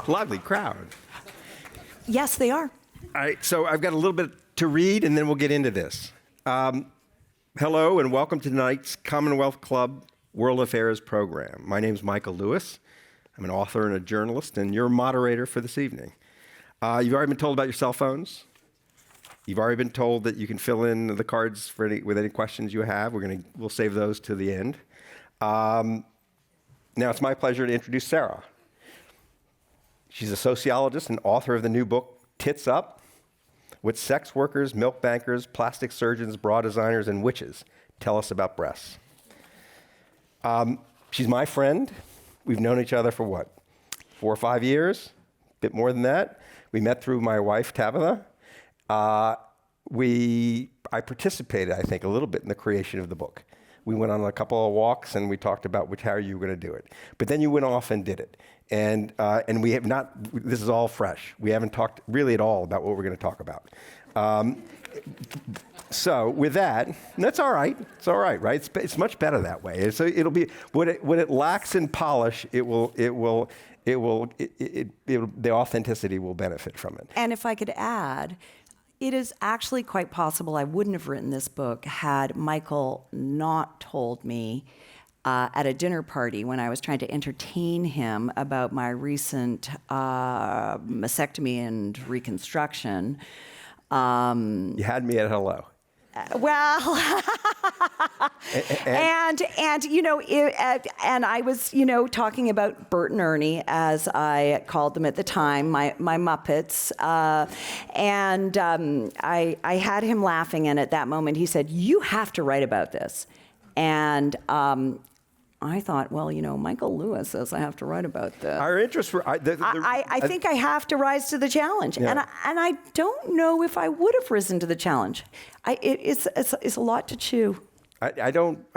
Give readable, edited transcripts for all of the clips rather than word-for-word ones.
Lively crowd. Yes, they are. All right, so I've got a little bit to read, and then we'll get into this. Hello, and welcome to tonight's Commonwealth Club World Affairs program. My name is Michael Lewis. I'm an author and a journalist, and your moderator for this evening. You've already been told about your cell phones. You've already been told that you can fill in the cards with any questions you have. We'll save those to the end. Now it's my pleasure to introduce Sarah. She's a sociologist and author of the new book, Tits Up: What Sex Workers, Milk Bankers, Plastic Surgeons, Bra Designers, and Witches Tell Us About Breasts. She's my friend. We've known each other for what, 4 or 5 years? A bit more than that. We met through my wife, Tabitha. I participated, I think, a little bit in the creation of the book. We went on a couple of walks and we talked about how you were going to do it. But then you went off and did it. And we have not, this is all fresh. We haven't talked really at all about what we're going to talk about. So with that, that's all right. It's all right, right? It's much better that way. So it'll be, what it lacks in polish, the authenticity will benefit from it. And if I could add, it is actually quite possible I wouldn't have written this book had Michael not told me at a dinner party when I was trying to entertain him about my recent mastectomy and reconstruction. You had me at hello. Well, and you know, and I was, you know, talking about Bert and Ernie, as I called them at the time, my Muppets, and I had him laughing, and at that moment he said, "You have to write about this," and I thought, well, you know, Michael Lewis says I have to write about this. Our interests were... I think I have to rise to the challenge. Yeah. And I don't know if I would have risen to the challenge. It's a lot to chew. I don't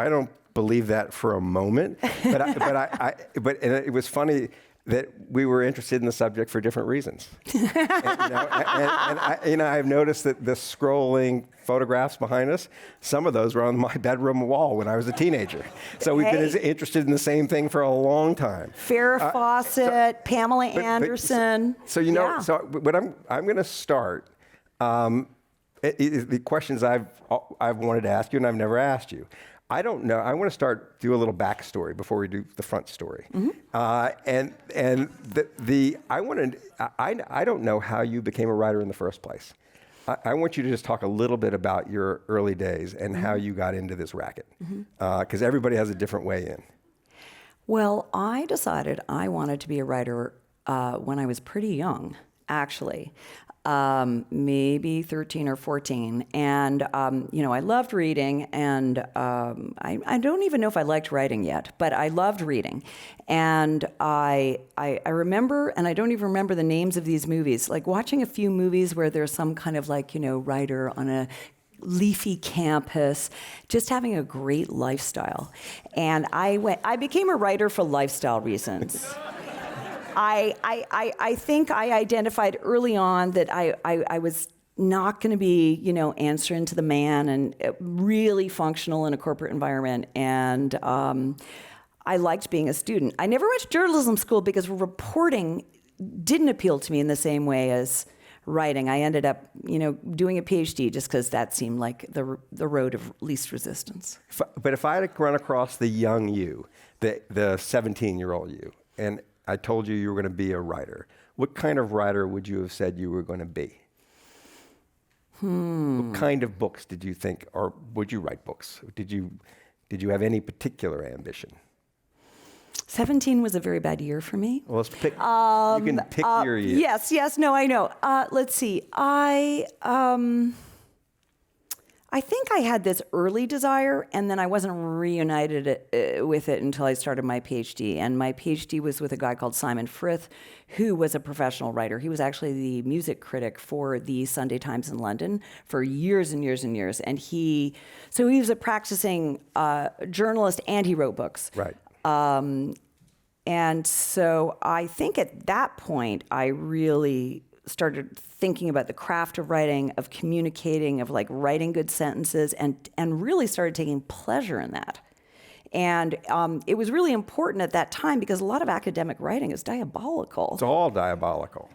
believe that for a moment, but it was funny that we were interested in the subject for different reasons. And I've noticed that the scrolling photographs behind us, some of those were on my bedroom wall when I was a teenager. So we've been interested in the same thing for a long time. Farrah Fawcett, Pamela Anderson. So you know, so what I'm going to start. The questions I've wanted to ask you and I've never asked you. I don't know. I want to do a little backstory before we do the front story. Mm-hmm. I don't know how you became a writer in the first place. I want you to just talk a little bit about your early days and how you got into this racket, because everybody has a different way in. Well, I decided I wanted to be a writer when I was pretty young, actually. Maybe 13 or 14. And, you know, I loved reading, and I don't even know if I liked writing yet, but I loved reading. And I remember, and I don't even remember the names of these movies, like watching a few movies where there's some kind of like, you know, writer on a leafy campus, just having a great lifestyle. And I became a writer for lifestyle reasons. I think I identified early on that I was not going to be, you know, answering to the man and really functional in a corporate environment. And I liked being a student. I never went to journalism school because reporting didn't appeal to me in the same way as writing. I ended up, you know, doing a PhD just because that seemed like the road of least resistance. But if I had run across the young you, the 17-year-old you, and I told you were going to be a writer, what kind of writer would you have said you were going to be? What kind of books did you think, or would you write books? Did you have any particular ambition? 17 was a very bad year for me. Well, let's pick. You can pick your year. Yes, no, I know. Let's see. I think I had this early desire, and then I wasn't reunited with it until I started my PhD. And my PhD was with a guy called Simon Frith, who was a professional writer. He was actually the music critic for the Sunday Times in London for years and years and years. And he was a practicing journalist, and he wrote books. Right. And so I think at that point, I really started thinking about the craft of writing, of communicating, of like writing good sentences, and really started taking pleasure in that. And it was really important at that time because a lot of academic writing is diabolical. It's all diabolical.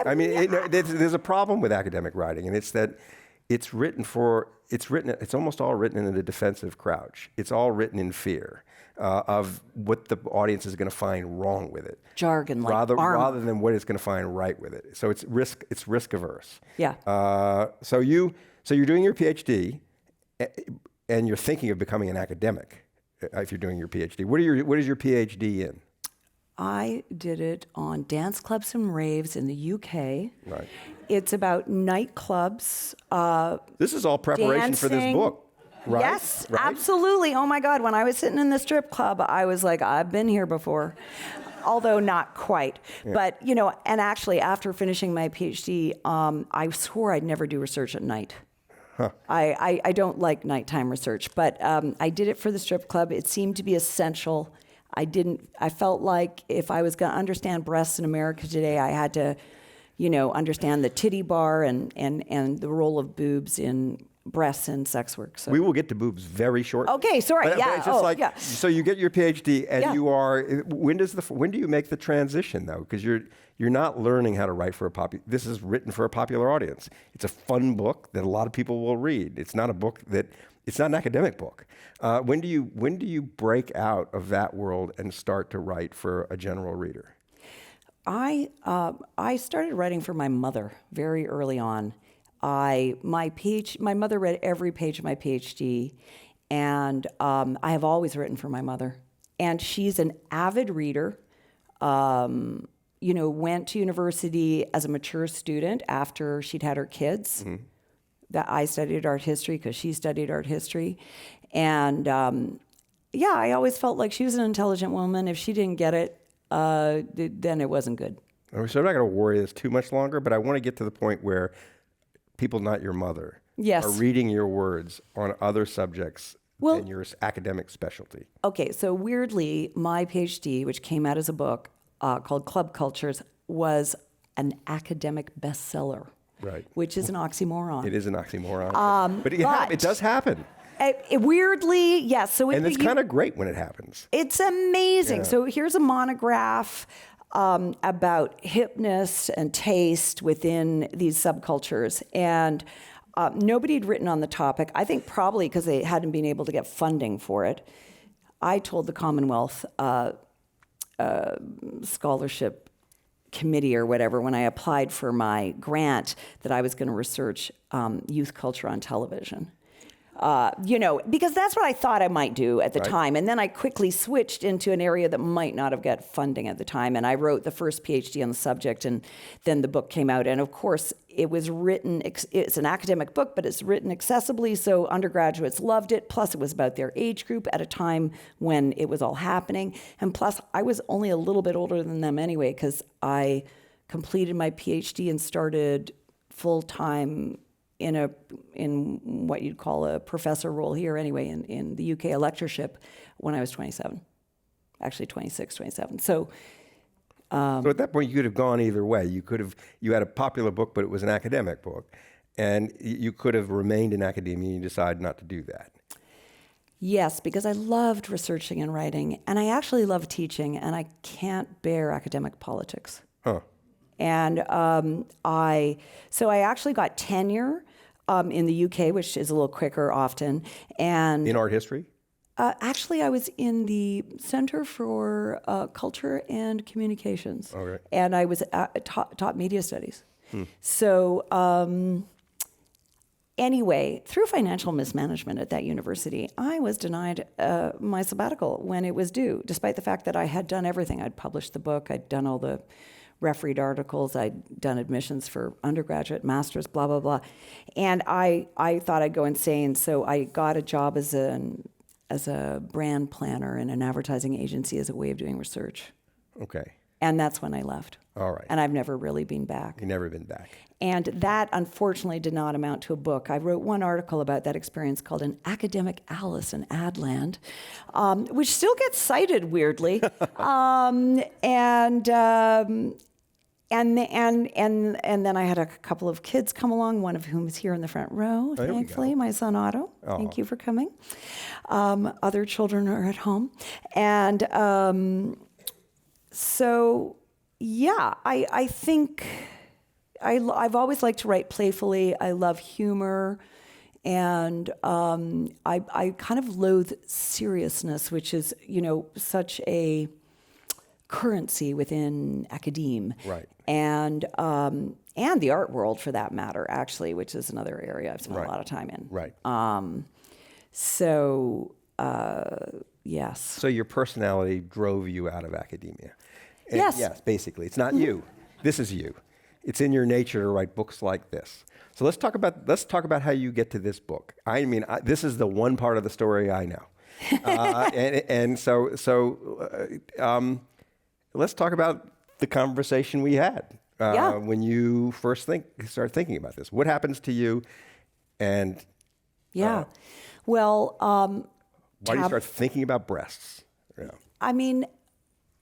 I mean, there's a problem with academic writing, and it's that it's almost all written in a defensive crouch. It's all written in fear of what the audience is going to find wrong with it. Jargon, like rather than what it's going to find right with it. So it's risk averse. Yeah. So you're doing your PhD, and you're thinking of becoming an academic if you're doing your PhD. What is your PhD in? I did it on dance clubs and raves in the UK. Right. It's about nightclubs. This is all preparation for this dancing. book, right? Yes, right? absolutely. Oh my God, when I was sitting in the strip club, I was like, I've been here before. Although not quite. Yeah. But, and actually after finishing my PhD, I swore I'd never do research at night. Huh. I don't like nighttime research, but I did it for the strip club. It seemed to be essential. I felt like if I was going to understand breasts in America today, I had to, understand the titty bar and the role of boobs in breasts and sex work. So. We will get to boobs very shortly. Okay, sorry. But it's just so you get your PhD, and Yeah. you are. When do you make the transition though? Because you're not learning how to write for This is written for a popular audience. It's a fun book that a lot of people will read. It's not a book that. It's not an academic book. When do you break out of that world and start to write for a general reader? I started writing for my mother very early on. My mother read every page of my PhD, and I have always written for my mother. And she's an avid reader. Went to university as a mature student after she'd had her kids. Mm-hmm. That I studied art history because she studied art history. And I always felt like she was an intelligent woman. If she didn't get it, then it wasn't good. So I'm not going to worry this too much longer, but I want to get to the point where people not your mother Yes. are reading your words on other subjects than your academic specialty. Okay, so weirdly, my PhD, which came out as a book called Club Cultures, was an academic bestseller. Right. Which is an oxymoron. It is an oxymoron. But it does happen. Weirdly, yes. So and it's kind of great when it happens. It's amazing. Yeah. So here's a monograph about hipness and taste within these subcultures. And nobody had written on the topic, I think probably because they hadn't been able to get funding for it. I told the Commonwealth Scholarship Committee or whatever, when I applied for my grant, that I was going to research youth culture on television. Because that's what I thought I might do at the time. And then I quickly switched into an area that might not have got funding at the time. And I wrote the first PhD on the subject, and then the book came out. And of course, it was written, it's an academic book, but it's written accessibly, so undergraduates loved it. Plus, it was about their age group at a time when it was all happening. And plus, I was only a little bit older than them anyway, because I completed my PhD and started full-time in what you'd call a professor role here anyway, in the UK, a lectureship, when I was 27. Actually 26, 27. So at that point, you could have gone either way. You had a popular book, but it was an academic book. And you could have remained in academia, and you decided not to do that. Yes, because I loved researching and writing, and I actually love teaching, and I can't bear academic politics. Huh. And I actually got tenure in the UK, which is a little quicker often. And in art history? Actually, I was in the Center for Culture and Communications. Okay. And I was taught media studies. So anyway, through financial mismanagement at that university, I was denied my sabbatical when it was due, despite the fact that I had done everything. I'd published the book, I'd done all the refereed articles, I'd done admissions for undergraduate, masters, blah, blah, blah. And I thought I'd go insane, so I got a job as a brand planner in an advertising agency as a way of doing research. Okay. And that's when I left. All right. And I've never really been back. You've never been back. And that, unfortunately, did not amount to a book. I wrote one article about that experience called An Academic Alice in Adland, which still gets cited weirdly. and then I had a couple of kids come along, one of whom is here in the front row, There we thankfully, go. my son Otto. Thank you for coming. Other children are at home. And so, yeah, I think I've always liked to write playfully. I love humor. And I kind of loathe seriousness, which is, such a currency within academe, Right. and the art world for that matter, actually, which is another area I've spent Right. a lot of time in. Right. So yes. So your personality drove you out of academia. And Yes. Yes, basically. It's not you. This is you. It's in your nature to write books like this. So let's talk about how you get to this book. I mean, this is the one part of the story I know. Let's talk about the conversation we had Yeah. when you first started thinking about this. What happens to you, and Yeah. Well, why do you start thinking about breasts? Yeah. I mean,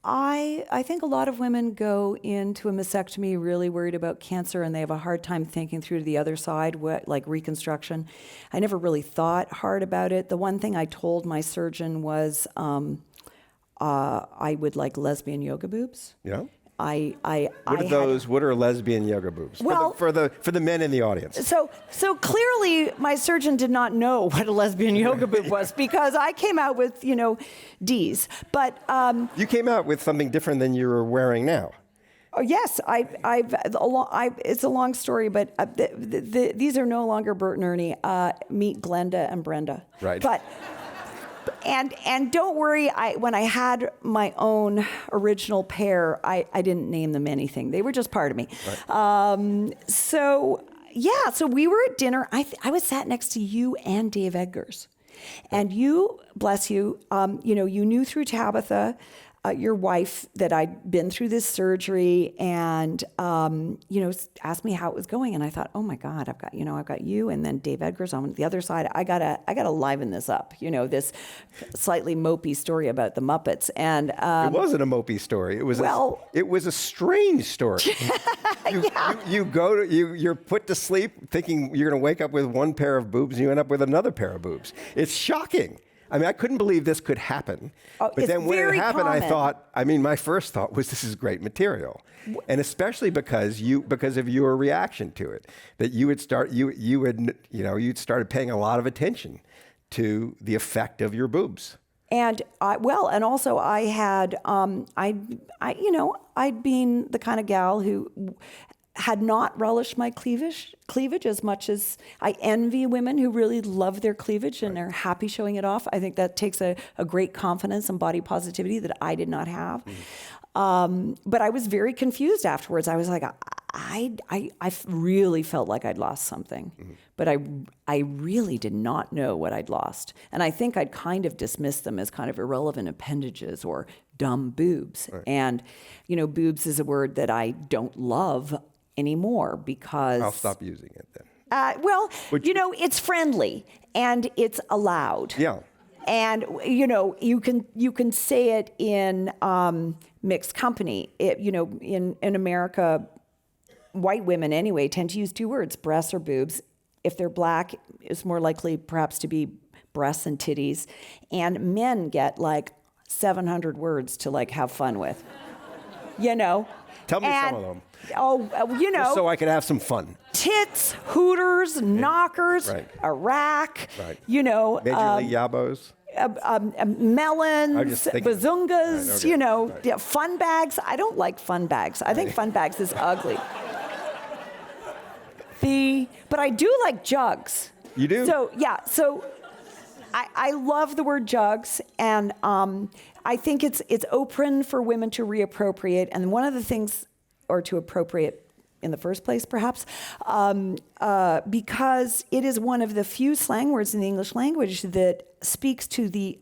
I think a lot of women go into a mastectomy really worried about cancer, and they have a hard time thinking through to the other side, like reconstruction. I never really thought hard about it. The one thing I told my surgeon was I would like lesbian yoga boobs. Yeah. What are lesbian yoga boobs? Well- for the men in the audience. So clearly, my surgeon did not know what a lesbian yoga boob was, because I came out with D's. But You came out with something different than you're wearing now. oh, yes, it's a long story, but these are no longer Bert and Ernie. Meet Glenda and Brenda. Right. But and don't worry, when I had my own original pair, I didn't name them anything. They were just part of me. Right. So we were at dinner. I was sat next to you and Dave Edgars, and you, bless you, you knew through Tabitha, your wife, that I'd been through this surgery, and asked me how it was going, and I thought, oh my God, I've got you, and then Dave Edgars on the other side. I gotta liven this up, this slightly mopey story about the Muppets, and It wasn't a mopey story. It was it was a strange story. You're put to sleep thinking you're going to wake up with one pair of boobs, and you end up with another pair of boobs. It's shocking. I mean, I couldn't believe this could happen. But it's then when it very happened, I common. thought, my first thought was, this is great material. And especially because of your reaction to it, that you'd started paying a lot of attention to the effect of your boobs. And also I had, I'd been the kind of gal who had not relished my cleavage as much as I envy women who really love their cleavage and are happy showing it off. I think that takes a great confidence and body positivity that I did not have. But I was very confused afterwards. I was like, I really felt like I'd lost something, but I really did not know what I'd lost. And I think I'd kind of dismissed them as kind of irrelevant appendages or dumb boobs. Right. And, boobs is a word that I don't love anymore, because I'll stop using it then. it's friendly and it's allowed. Yeah. And you can say it in mixed company. In America, white women anyway tend to use two words: breasts or boobs. If they're black, it's more likely perhaps to be breasts and titties. And men get like 700 words to like have fun with. Tell me some of them. Just so I can have some fun. Tits, Hooters, Knockers, Right. Iraq, Right. Major Major League Yabos. melons, just thinking- bazungas, Right, okay, right. fun bags. I don't like fun bags. I think fun bags is ugly. But I do like jugs. You do? So I love the word jugs, and I think it's open for women to reappropriate. And one of the things, or to appropriate in the first place, perhaps, because it is one of the few slang words in the English language that speaks to the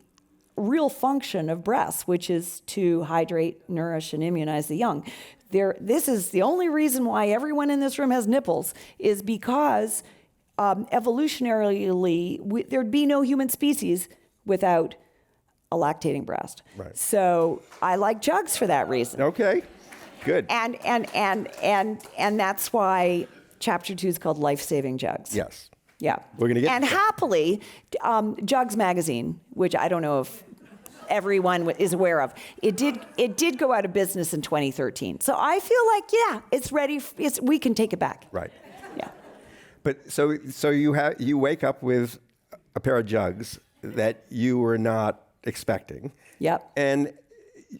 real function of breasts, which is to hydrate, nourish, and immunize the young. This is the only reason why everyone in this room has nipples, is because evolutionarily, there'd be no human species without a lactating breast. Right. So I like jugs for that reason. Okay. Good. And that's why chapter 2 is called Life Saving Jugs. Yes. Yeah. We're gonna get and to that. happily, Jugs magazine, which I don't know if everyone is aware of, it did go out of business in 2013. So I feel like, yeah, it's ready. We can take it back. Right. Yeah. But so you wake up with a pair of jugs that you were not expecting. Yep. And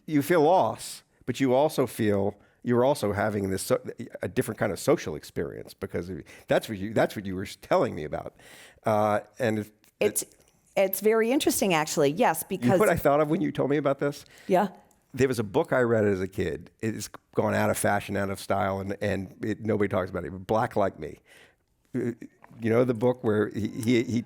you feel loss, but you also feel you're also having this a different kind of social experience because that's what you were telling me about. And it's very interesting, actually. Yes, you know because what I thought of when you told me about this? yeah. There was a book I read as a kid. It's gone out of fashion, out of style, and nobody talks about it. But Black Like Me. You know the book where he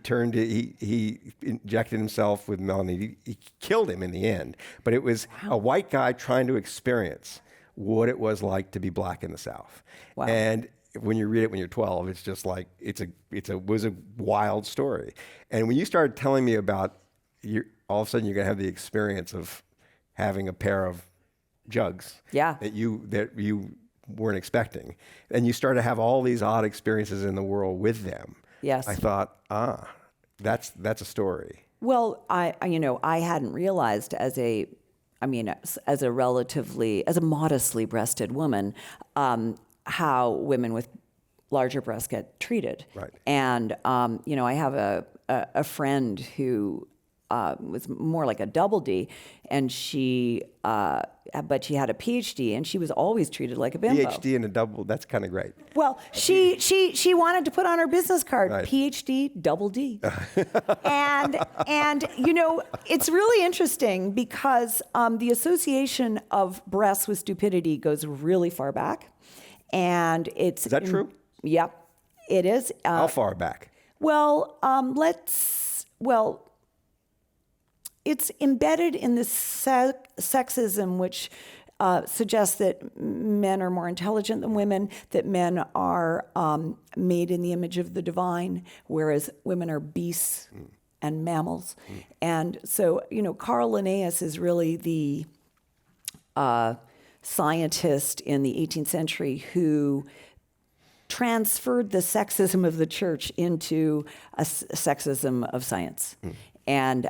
injected himself with melamine. He killed him in the end. But it was a white guy trying to experience what it was like to be black in the South. Wow. And when you read it when you're 12, it's just like it was a wild story. And when you started telling me about all of a sudden you're gonna have the experience of having a pair of jugs that you weren't expecting, and you start to have all these odd experiences in the world with them. Yes. I thought, that's a story. Well, I hadn't realized as a modestly breasted woman, how women with larger breasts get treated. Right. And, I have a friend who was more like a double D, and but she had a PhD, and she was always treated like a bimbo. PhD and a double, that's kind of great. Well, she wanted to put on her business card, Right. PhD, double D. and it's really interesting because the association of breasts with stupidity goes really far back. And it's... Is that true? Yep, it is. How far back? Well, it's embedded in the sexism, which suggests that men are more intelligent than women, that men are made in the image of the divine, whereas women are beasts and mammals. And so, Carl Linnaeus is really the scientist in the 18th century who transferred the sexism of the church into a sexism of science. And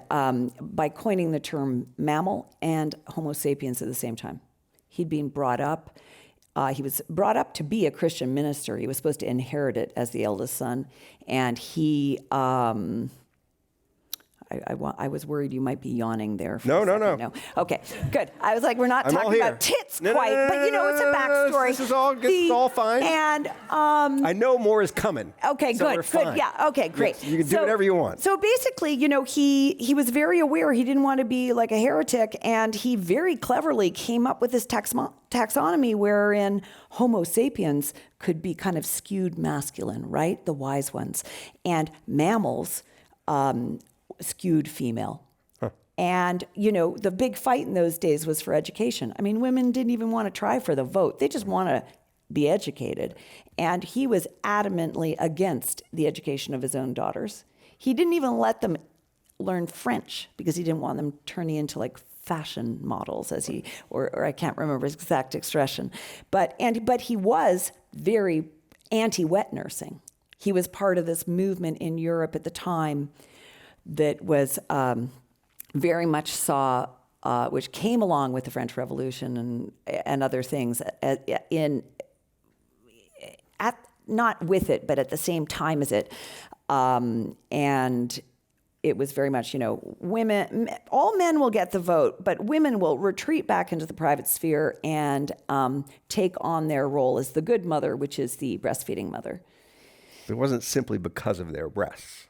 by coining the term mammal and Homo sapiens at the same time. He was brought up to be a Christian minister. He was supposed to inherit it as the eldest son. And he, I was worried you might be yawning there. No. No. Okay, good. I was like, we're not I'm all talking here. about tits No, quite, but it's a backstory. This is all good. It's all fine. And I know more is coming. okay, so good, we're fine. good, yeah, okay, great. Yes, you can do whatever you want. So basically, he was very aware he didn't want to be like a heretic, and he very cleverly came up with this taxonomy wherein Homo sapiens could be kind of skewed masculine, right? The wise ones, and mammals skewed female. And, the big fight in those days was for education. I mean, women didn't even want to try for the vote. They just want to be educated. And he was adamantly against the education of his own daughters. He didn't even let them learn French because he didn't want them turning into like fashion models, or I can't remember his exact expression. But he was very anti-wet nursing. He was part of this movement in Europe at the time that was very much saw, which came along with the French Revolution and other things, not with it, but at the same time as it. And it was very much, women, all men will get the vote, but women will retreat back into the private sphere and take on their role as the good mother, which is the breastfeeding mother. It wasn't simply because of their breasts.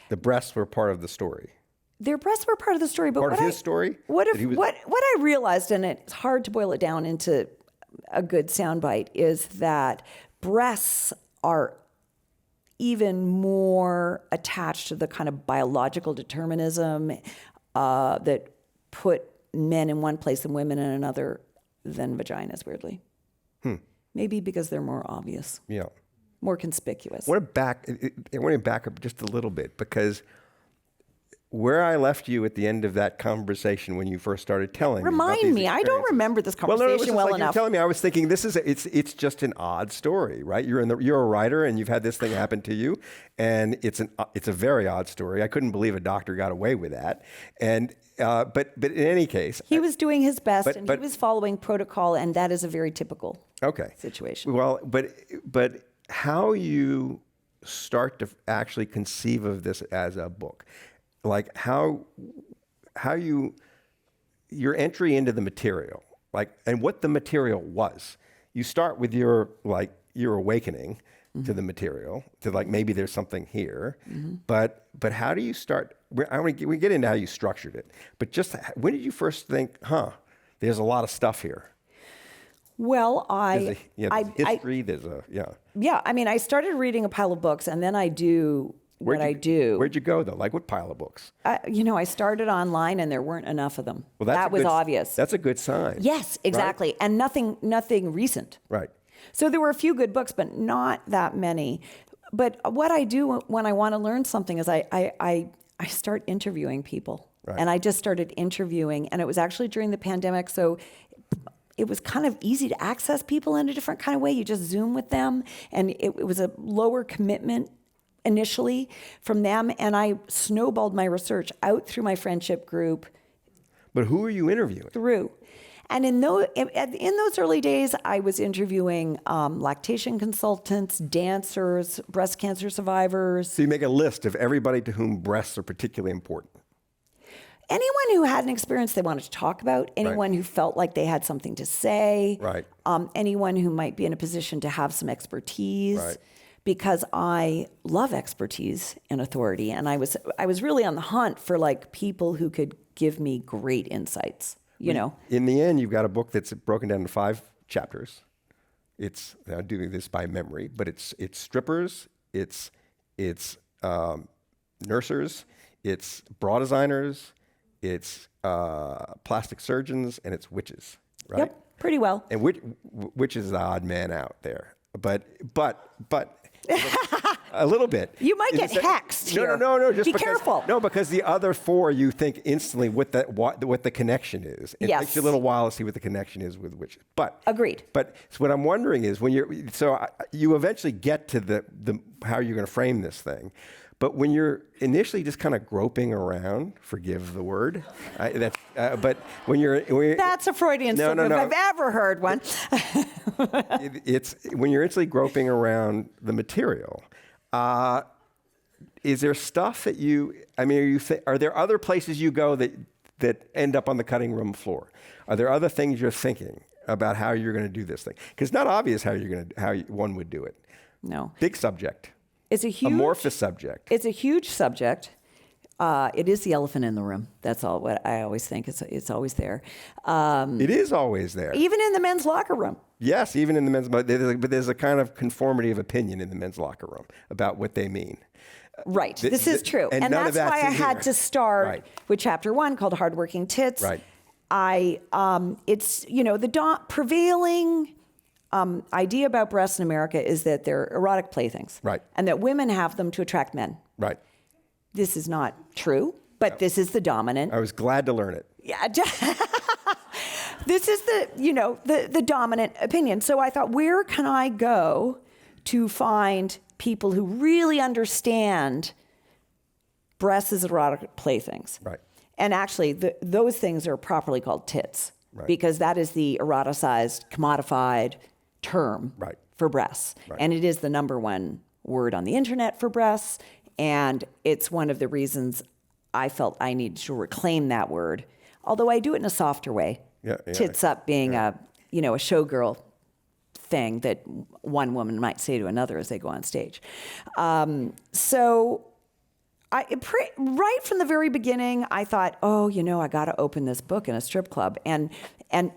The breasts were part of the story. Their breasts were part of the story, but Part of his story? What I realized, and it's hard to boil it down into a good soundbite, is that breasts are even more attached to the kind of biological determinism that put men in one place and women in another than vaginas, weirdly. Maybe because they're more obvious. Yeah. More conspicuous. I want to back up just a little bit, because where I left you at the end of that conversation when you first started telling me about Remind these me. I don't experiences. remember this Well, no, it was conversation just well like you were enough. telling me. I was thinking it's just an odd story, right? You're a writer and you've had this thing happen to you, and it's a very odd story. I couldn't believe a doctor got away with that, and but in any case, He was doing his best, But- and but- he was following protocol, and that is a very typical okay situation. Well, but how you start to actually conceive of this as a book, like how your entry into the material, like, and what the material was. You start with your awakening to the material, to like maybe there's something here, but how do you start? We get into how you structured it, but just when did you first think, there's a lot of stuff here? Well, There's history. I started reading a pile of books, and then I do what I do. Where'd you go though? Like what pile of books? I started online, and there weren't enough of them. Well, that was obvious. That's a good sign. Yes, exactly, right? and nothing recent. Right. So there were a few good books, but not that many. But what I do when I want to learn something is I start interviewing people. Right. And I just started interviewing, and it was actually during the pandemic, so it was kind of easy to access people in a different kind of way. You just Zoom with them, and it was a lower commitment initially from them, and I snowballed my research out through my friendship group. But who are you interviewing? Through. And in those early days, I was interviewing lactation consultants, dancers, breast cancer survivors. So you make a list of everybody to whom breasts are particularly important. Anyone who had an experience they wanted to talk about, anyone who felt like they had something to say, Right. Anyone who might be in a position to have some expertise, Right. because I love expertise and authority, and I was really on the hunt for like people who could give me great insights. In the end, you've got a book that's broken down into 5 chapters. I'm doing this by memory, but it's strippers, it's nursers, it's bra designers, it's plastic surgeons, and it's witches, right? Yep, pretty well. And which is the odd man out there, but a little bit. You might get hexed here. No. Just Be because, careful. No, because the other 4, you think instantly what the connection is. It Yes. takes you a little while to see what the connection is with witches. But Agreed. But so what I'm wondering is you eventually get to the how you're going to frame this thing. But when you're initially just kind of groping around, forgive the word, but when you're That's a Freudian slip if I've ever heard one. it's when you're instantly groping around the material. Is there stuff that are there other places you go that end up on the cutting room floor? Are there other things you're thinking about how you're going to do this thing? Because it's not obvious how one would do it. No. Big subject. It's a huge amorphous subject. It's a huge subject. It is the elephant in the room. That's all. What I always think. It's always there. It is always there. Even in the men's locker room. Yes, even in the men's. But there's a kind of conformity of opinion in the men's locker room about what they mean. Right. This is true, and none of that's why I that's in had here. to start Right. with chapter 1 called "Hardworking Tits." Right. It's the prevailing idea about breasts in America is that they're erotic playthings, Right. and that women have them to attract men. Right. This is not true, but this is the dominant. I was glad to learn it. Yeah. This is the dominant opinion. So I thought, where can I go to find people who really understand breasts as erotic playthings? Right. And actually, those things are properly called tits, Right. because that is the eroticized, commodified term Right. for breasts. Right. And it is the number one word on the internet for breasts. And it's one of the reasons I felt I needed to reclaim that word, although I do it in a softer way. Yeah, Tits up being a showgirl thing that one woman might say to another as they go on stage. So right from the very beginning, I thought, I got to open this book in a strip club, and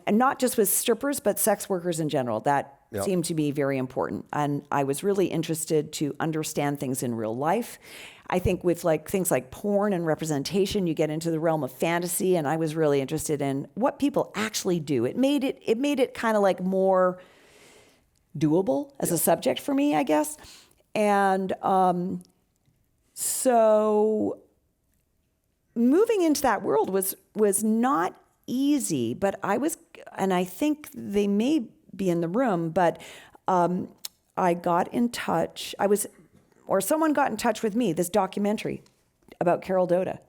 not just with strippers, but sex workers in general. That Yep. seemed to be very important, and I was really interested to understand things in real life. I think with things like porn and representation, you get into the realm of fantasy, and I was really interested in what people actually do. It made it kind of like more doable as a subject for me, I guess, and so moving into that world was not easy, but and I think they may be in the room, but I got in touch. Someone got in touch with me. This documentary about Carol Doda.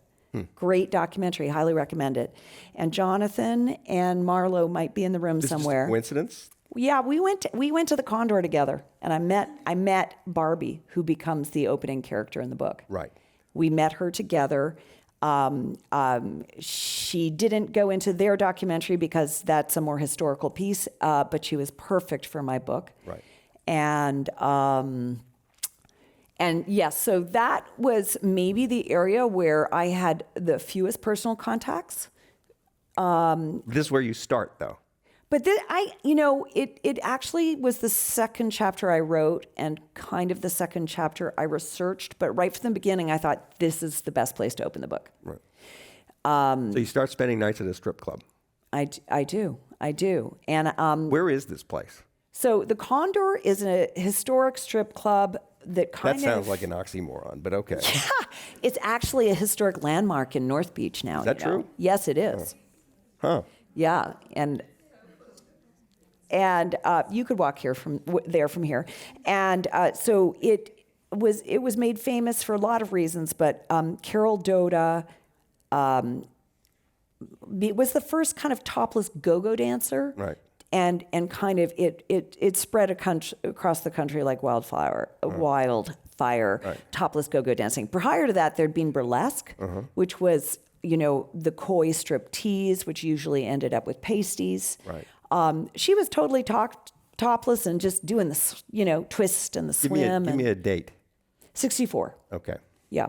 Great documentary, highly recommend it. And Jonathan and Marlo might be in the room somewhere. Just coincidence? Yeah, we went to the Condor together, and I met Barbie, who becomes the opening character in the book. Right. We met her together. She didn't go into their documentary because that's a more historical piece, but she was perfect for my book. Right. And yes, so that was maybe the area where I had the fewest personal contacts. This is where you start, though. But it actually was the second chapter I wrote and kind of the second chapter I researched. But right from the beginning, I thought this is the best place to open the book. Right. So you start spending nights at a strip club. I do. And where is this place? so the Condor is a historic strip club that That sounds like an oxymoron, but okay. It's actually a historic landmark in North Beach now. Is that true? Yes, it is. Huh. Yeah, and you could walk from here, and so it was made famous for a lot of reasons. But Carol Doda was the first kind of topless go-go dancer, Right. And kind of it spread across the country like wildfire. Right. Topless go-go dancing. Prior to that, there'd been burlesque, which was the coy strip tease, which usually ended up with pasties. Right. She was totally topless and just doing the twist and the swim. Give me a date. 64. Okay. Yeah,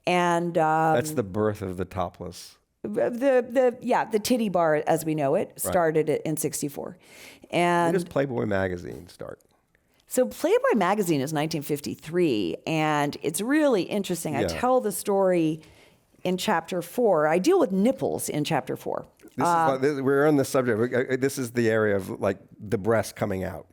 and That's the birth of the topless. the titty bar as we know it started in 64, and When does Playboy magazine start? so Playboy magazine is 1953, and it's really interesting. I Yeah. tell the story in chapter 4. I deal with nipples in chapter 4. We're on the subject. This is the area of like the breast coming out.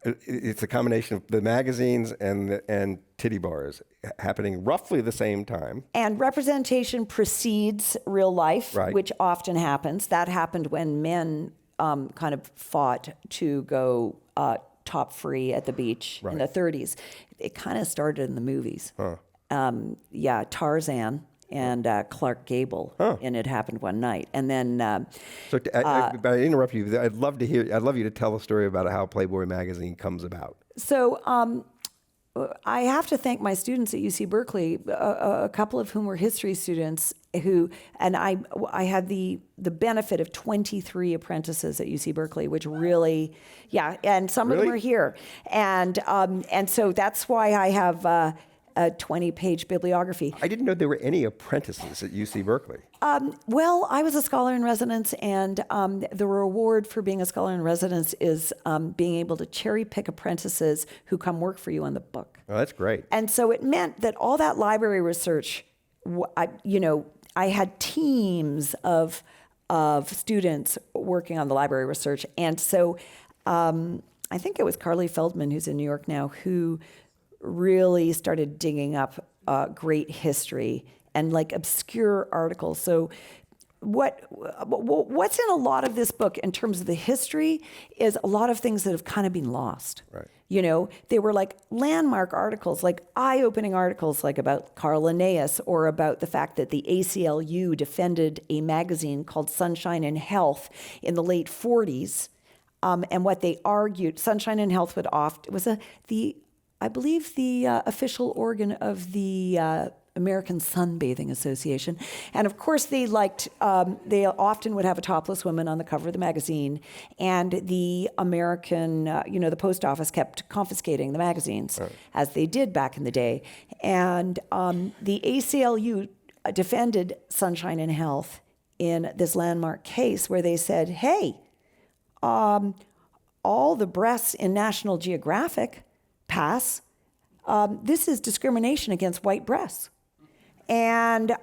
It's a combination of the magazines and titty bars happening roughly the same time. And representation precedes real life, Right. which often happens. That happened when men kind of fought to go top free at the beach in the 30s. It kind of started in the movies. Tarzan and Clark Gable, and It Happened One Night. And then But I interrupt you. I'd love you to tell a story about how Playboy magazine comes about. So I have to thank my students at UC Berkeley, a couple of whom were history students and I had the benefit of 23 apprentices at UC Berkeley, which really, and some of them are here. And so that's why I have a 20-page bibliography. I didn't know there were any apprentices at UC Berkeley. Well, I was a scholar in residence, and the reward for being a scholar in residence is being able to cherry pick apprentices who come work for you on the book. Oh, that's great. And so it meant that all that library research, I had teams of students working on the library research. And so I think it was Carly Feldman, who's in New York now, who really started digging up great history and like obscure articles. So what's in a lot of this book in terms of the history is a lot of things that have kind of been lost. Right. They were like landmark articles, like eye-opening articles, like about Carl Linnaeus, or about the fact that the ACLU defended a magazine called Sunshine and Health in the late 40s. And what they argued, Sunshine and Health I believe the official organ of the American Sunbathing Association. And of course they often would have a topless woman on the cover of the magazine, and the American, the post office kept confiscating the magazines, as they did back in the day. And the ACLU defended Sunshine and Health in this landmark case where they said, hey, all the breasts in National Geographic pass. This is discrimination against white breasts. And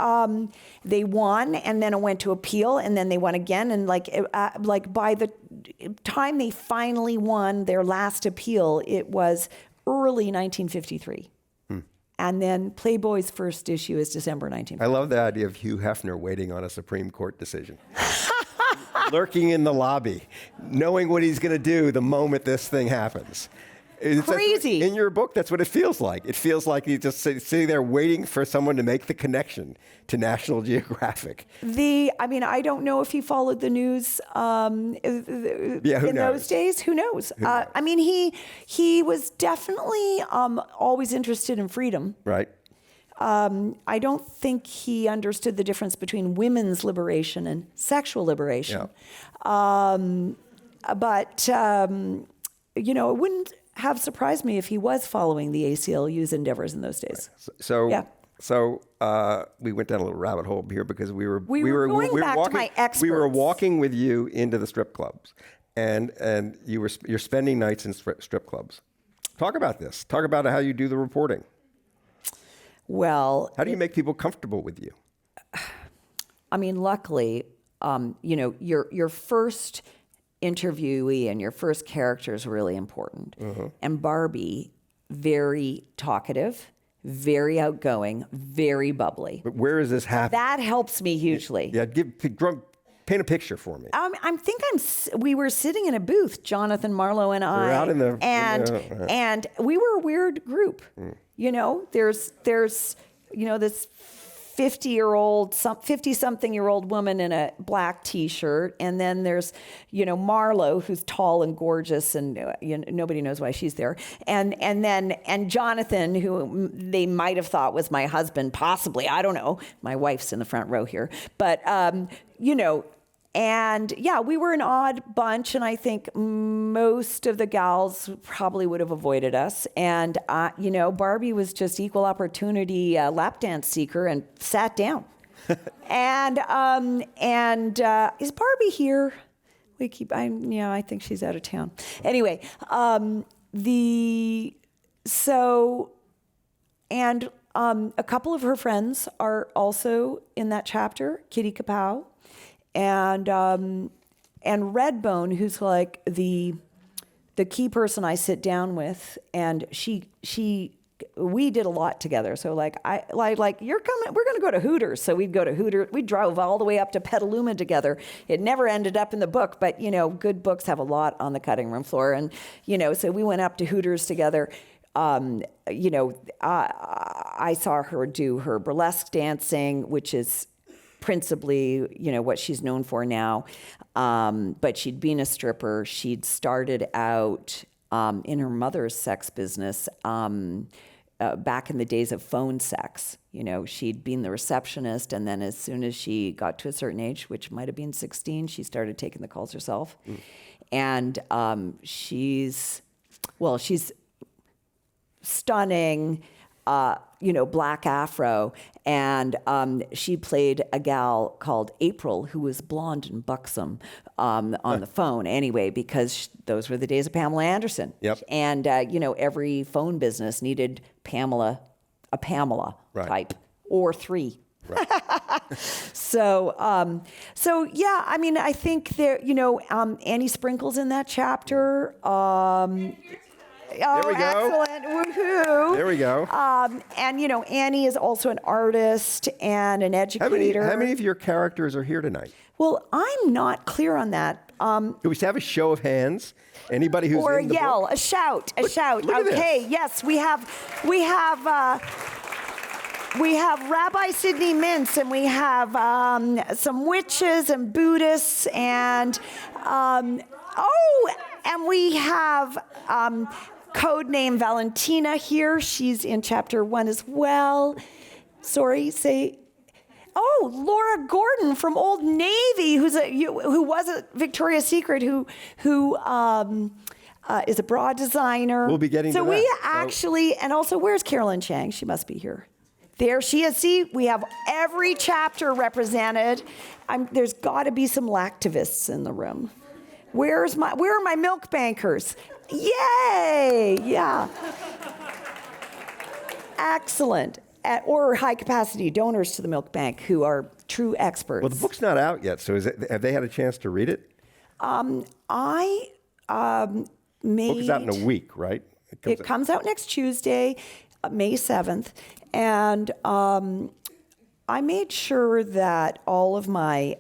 they won, and then it went to appeal, and then they won again. And by the time they finally won their last appeal, it was early 1953. And then Playboy's first issue is December 19th. I love the idea of Hugh Hefner waiting on a Supreme Court decision. Lurking in the lobby, knowing what he's going to do the moment this thing happens. Crazy. In your book, that's what it feels like. It feels like he's just sitting there waiting for someone to make the connection to National Geographic. I don't know if he followed the news in those days. Who knows? He was definitely always interested in freedom. Right. I don't think he understood the difference between women's liberation and sexual liberation. Yeah. It wouldn't have surprised me if he was following the ACLU's endeavors in those days. So we went down a little rabbit hole here because we were going back to my experts. We were walking with you into the strip clubs, and you're spending nights in strip clubs. Talk about this. Talk about how you do the reporting. Well, how do you make people comfortable with you? Luckily, your first interviewee and your first character is really important. Mm-hmm. And Barbie, very talkative, very outgoing, very bubbly. But where is this happening? That helps me hugely. Yeah, paint a picture for me. We were sitting in a booth, Jonathan Marlowe and I. We're out in the and we were a weird group. There's this 50-something-year-old woman in a black T-shirt, and then there's, Marlowe, who's tall and gorgeous, and nobody knows why she's there, and Jonathan, who they might have thought was my husband, possibly, I don't know. My wife's in the front row here, but And we were an odd bunch, and I think most of the gals probably would have avoided us. And, Barbie was just equal opportunity lap dance seeker and sat down. and is Barbie here? I think she's out of town. Anyway, a couple of her friends are also in that chapter, Kitty Kapow. And Redbone, who's like the key person I sit down with, and we did a lot together. So you're coming, we're going to go to Hooters. So we'd go to Hooters. We drove all the way up to Petaluma together. It never ended up in the book, but good books have a lot on the cutting room floor, and so we went up to Hooters together. I saw her do her burlesque dancing, which is principally, what she's known for now. But she'd been a stripper. She'd started out in her mother's sex business back in the days of phone sex. She'd been the receptionist, and then as soon as she got to a certain age, which might have been 16, she started taking the calls herself. And she's stunning, black afro, and she played a gal called April, who was blonde and buxom on the phone anyway, because those were the days of Pamela Anderson. Yep. And, every phone business needed a Pamela right. type, or three. Right. I think there, Annie Sprinkle's in that chapter. There we go. Excellent. Woohoo. There we go. Annie is also an artist and an educator. How many of your characters are here tonight? Well, I'm not clear on that. Do we have a show of hands? Anybody who's or in the yell, book? a shout. Look at Okay, this. yes, we have Rabbi Sidney Mintz, and we have some witches and Buddhists, and we have codename Valentina here. She's in chapter 1 as well. Laura Gordon from Old Navy, who was a Victoria's Secret, who is a bra designer. We'll be getting to that. We actually, and also, where's Carolyn Chang? She must be here. There she is. See, we have every chapter represented. There's got to be some lactivists in the room. Where are my milk bankers? Yay! Yeah. Excellent. Or high-capacity donors to the milk bank who are true experts. Well, the book's not out yet, so have they had a chance to read it? The book is out in a week, right? It comes out next Tuesday. May 7th, and I made sure that all of my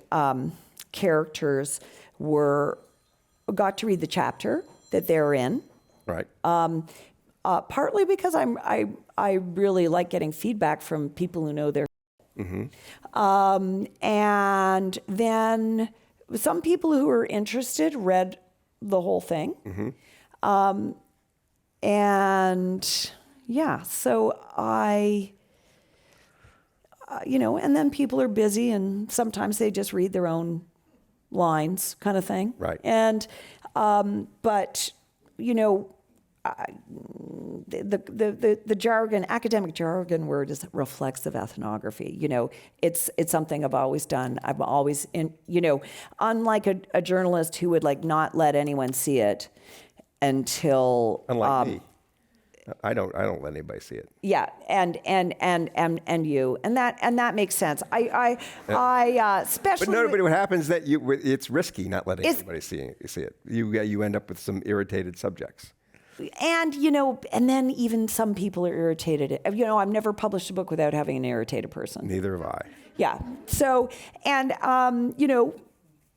characters got to read the chapter that they're in. Right. Partly because I really like getting feedback from people who know their. And then some people who were interested read the whole thing. And yeah, so and then people are busy and sometimes they just read their own lines kind of thing. Right. And, but, the jargon, academic jargon word is reflexive ethnography. It's something I've always done. I'm always unlike a journalist who would not let anyone see it until. Unlike me. I don't let anybody see it. Yeah, and you, and that makes sense. I especially. But no, but what happens is that it's risky not letting anybody see it. You end up with some irritated subjects. And and then even some people are irritated. I've never published a book without having an irritated person. Neither have I. Yeah. So, and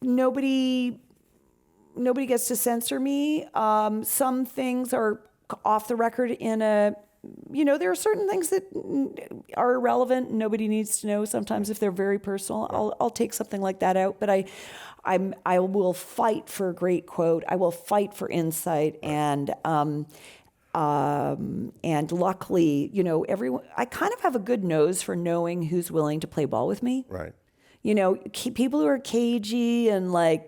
nobody gets to censor me. Some things are off the record there are certain things that are irrelevant and nobody needs to know. Sometimes if they're very personal, I'll take something like that out. But I will fight for a great quote. I will fight for insight. And luckily, everyone, I kind of have a good nose for knowing who's willing to play ball with me. Right. People who are cagey and I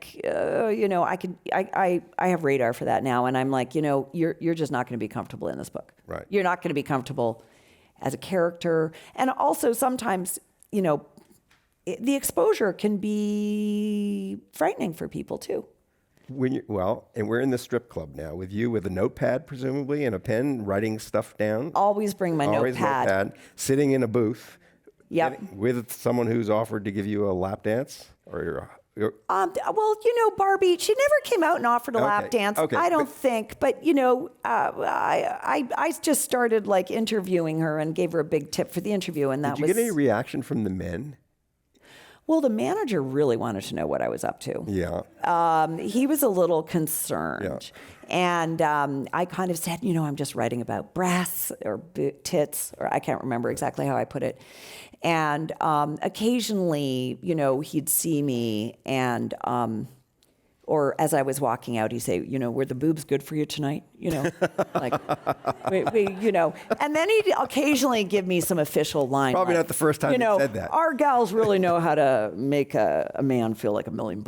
have radar for that now. And I'm like, you're just not going to be comfortable in this book. Right. You're not going to be comfortable as a character. And also sometimes, the exposure can be frightening for people too. And we're in the strip club now with you with a notepad, presumably, and a pen, writing stuff down. Always bring my notepad. Sitting in a booth. Yep. With someone who's offered to give you a lap dance, or Barbie, she never came out and offered a lap dance. Okay, I don't think, but I just started interviewing her and gave her a big tip for the interview, and that did you get any reaction from the men? Well, the manager really wanted to know what I was up to. Yeah. He was a little concerned. Yeah. And I kind of said, I'm just writing about breasts or tits, or I can't remember exactly how I put it. And occasionally, he'd see me and, or as I was walking out, he'd say, were the boobs good for you tonight? And then he'd occasionally give me some official line. Probably not the first time he said that. Our gals really know how to make a man feel like $1 million.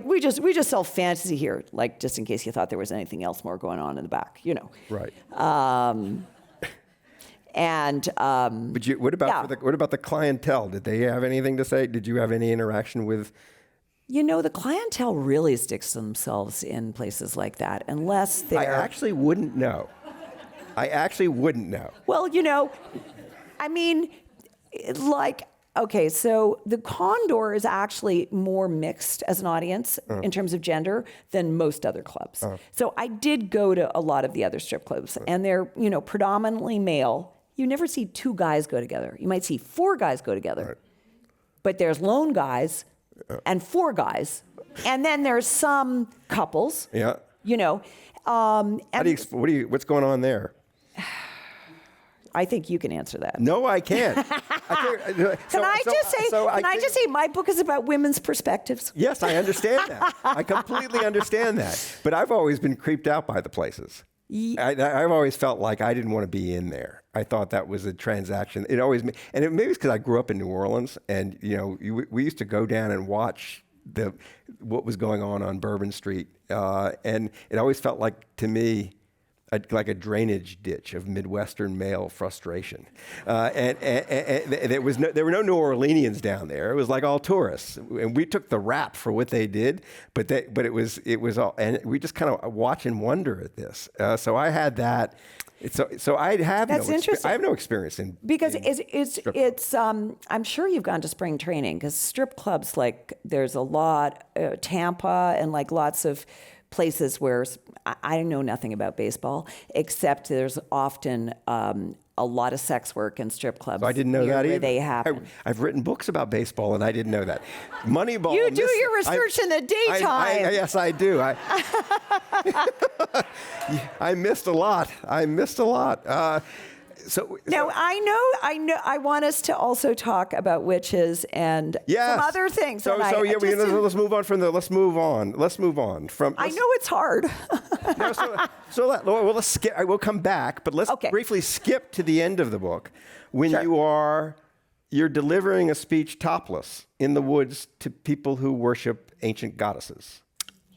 We just sell fantasy here, just in case you thought there was anything else more going on in the back, Right. But what about the clientele? Did they have anything to say? Did you have any interaction with? The clientele really sticks to themselves in places like that, unless they're. I actually wouldn't know. Well, okay, so the Condor is actually more mixed as an audience in terms of gender than most other clubs. So I did go to a lot of the other strip clubs, and they're, predominantly male. You never see 2 guys go together. You might see 4 guys go together. Right. But there's lone guys and 4 guys. And then there's some couples. Yeah. What's going on there? I think you can answer that. No, I can't. Can I just say my book is about women's perspectives? Yes, I understand that. I completely understand that. But I've always been creeped out by the places. I've always felt like I didn't want to be in there. I thought that was a transaction. Maybe it's because I grew up in New Orleans, and we used to go down and watch what was going on Bourbon Street, and it always felt like, to me, like a drainage ditch of Midwestern male frustration, and there were no New Orleanians down there. It was like all tourists, and we took the rap for what they did, but it was all, and we just kind of watch and wonder at this. So I had that. So I have interesting. I have no experience in because it's I'm sure you've gone to spring training, because strip clubs, there's a lot Tampa and lots of places where I know nothing about baseball, except there's often a lot of sex work and strip clubs. I didn't know near that where either. they happen. I've written books about baseball, and I didn't know that. Moneyball. You do your research in the daytime. Yes, I do. I missed a lot. Now, I want us to also talk about witches and some other things. Let's move on from. I know it's hard. Let's skip. We'll come back, but let's briefly skip to the end of the book when you're delivering a speech topless in the woods to people who worship ancient goddesses.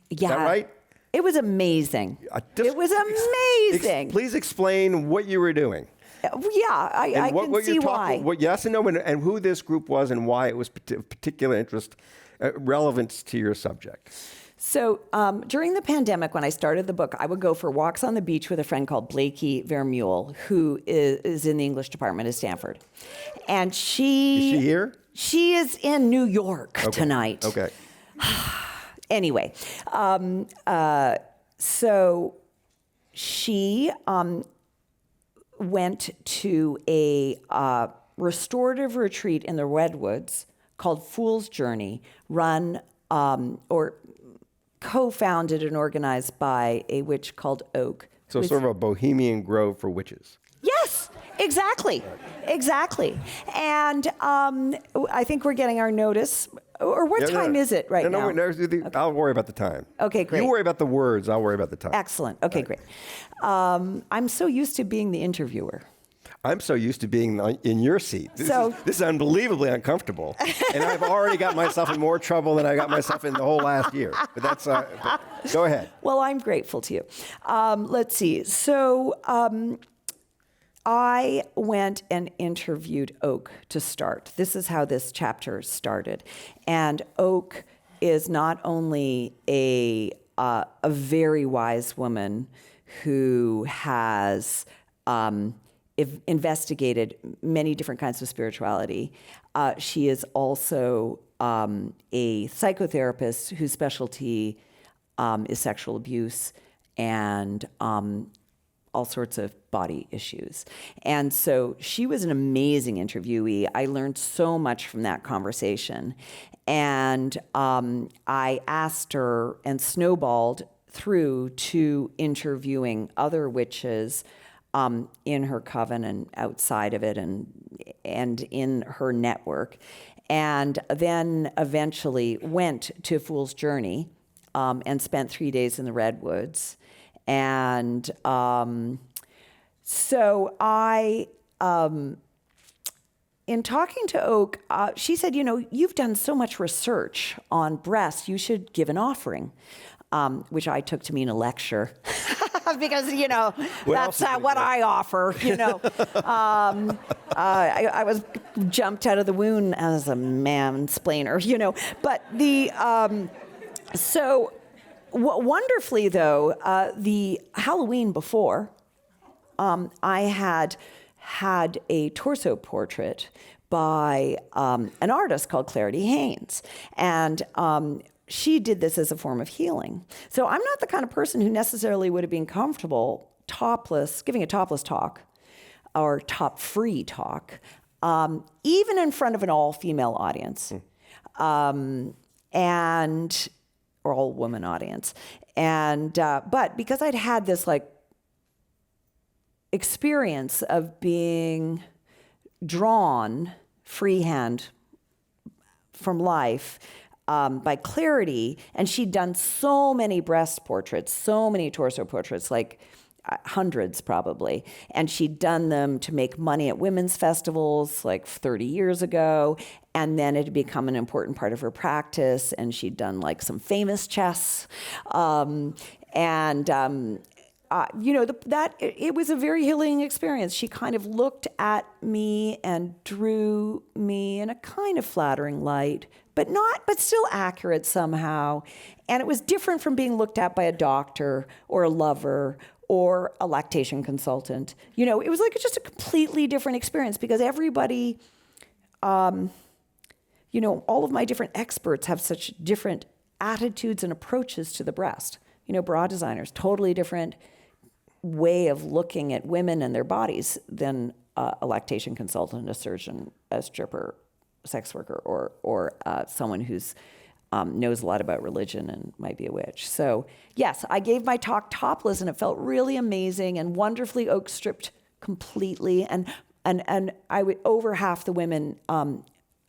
Yeah. Is that right? It was amazing. It was amazing. Please explain what you were doing. Yeah, I can see why. Yes and no, and who this group was and why it was of particular interest, relevance to your subject. So during the pandemic, when I started the book, I would go for walks on the beach with a friend called Blakey Vermeulen, who is in the English department at Stanford. And Is she here? She is in New York tonight. Okay. Anyway, so she went to a restorative retreat in the Redwoods called Fool's Journey, run or co-founded and organized by a witch called Oak. So sort of a bohemian grove for witches. Yes, exactly. And I think we're getting our notice. Or what time is it right now? I'll worry about the time. Okay, great. You worry about the words, I'll worry about the time. Excellent. Okay, great. I'm so used to being the interviewer. I'm so used to being in your seat. This is unbelievably uncomfortable. And I've already got myself in more trouble than I got myself in the whole last year. But that's, go ahead. Well, I'm grateful to you. Let's see. So I went and interviewed Oak to start. This is how this chapter started. And Oak is not only a very wise woman who has investigated many different kinds of spirituality. She is also a psychotherapist whose specialty is sexual abuse and all sorts of body issues. And so she was an amazing interviewee. I learned so much from that conversation. And I asked her and snowballed through to interviewing other witches in her coven and outside of it and in her network. And then eventually went to Fool's Journey and spent 3 days in the Redwoods. And so I, in talking to Oak, she said, you've done so much research on breasts, you should give an offering, which I took to mean a lecture. Because, that's what I offer, I was jumped out of the womb as a mansplainer, But so wonderfully, though, the Halloween before, I had a torso portrait by an artist called Clarity Haynes. And she did this as a form of healing. So I'm not the kind of person who necessarily would have been comfortable topless, giving a topless talk or top-free talk, even in front of an all-female audience, or all-woman audience. And but because I'd had this experience of being drawn freehand from life by Clarity, and she'd done so many breast portraits, so many torso portraits, hundreds probably, and she'd done them to make money at women's festivals 30 years ago, and then it had become an important part of her practice, and she'd done some famous chess, it was a very healing experience. She kind of looked at me and drew me in a kind of flattering light, but still accurate somehow. And it was different from being looked at by a doctor or a lover or a lactation consultant. It was just a completely different experience because everybody, all of my different experts have such different attitudes and approaches to the breast. bra designers, totally different way of looking at women and their bodies than a lactation consultant, a surgeon, a stripper, sex worker, or someone who's knows a lot about religion and might be a witch. So yes, I gave my talk topless, and it felt really amazing and wonderfully oak stripped completely. And over half the women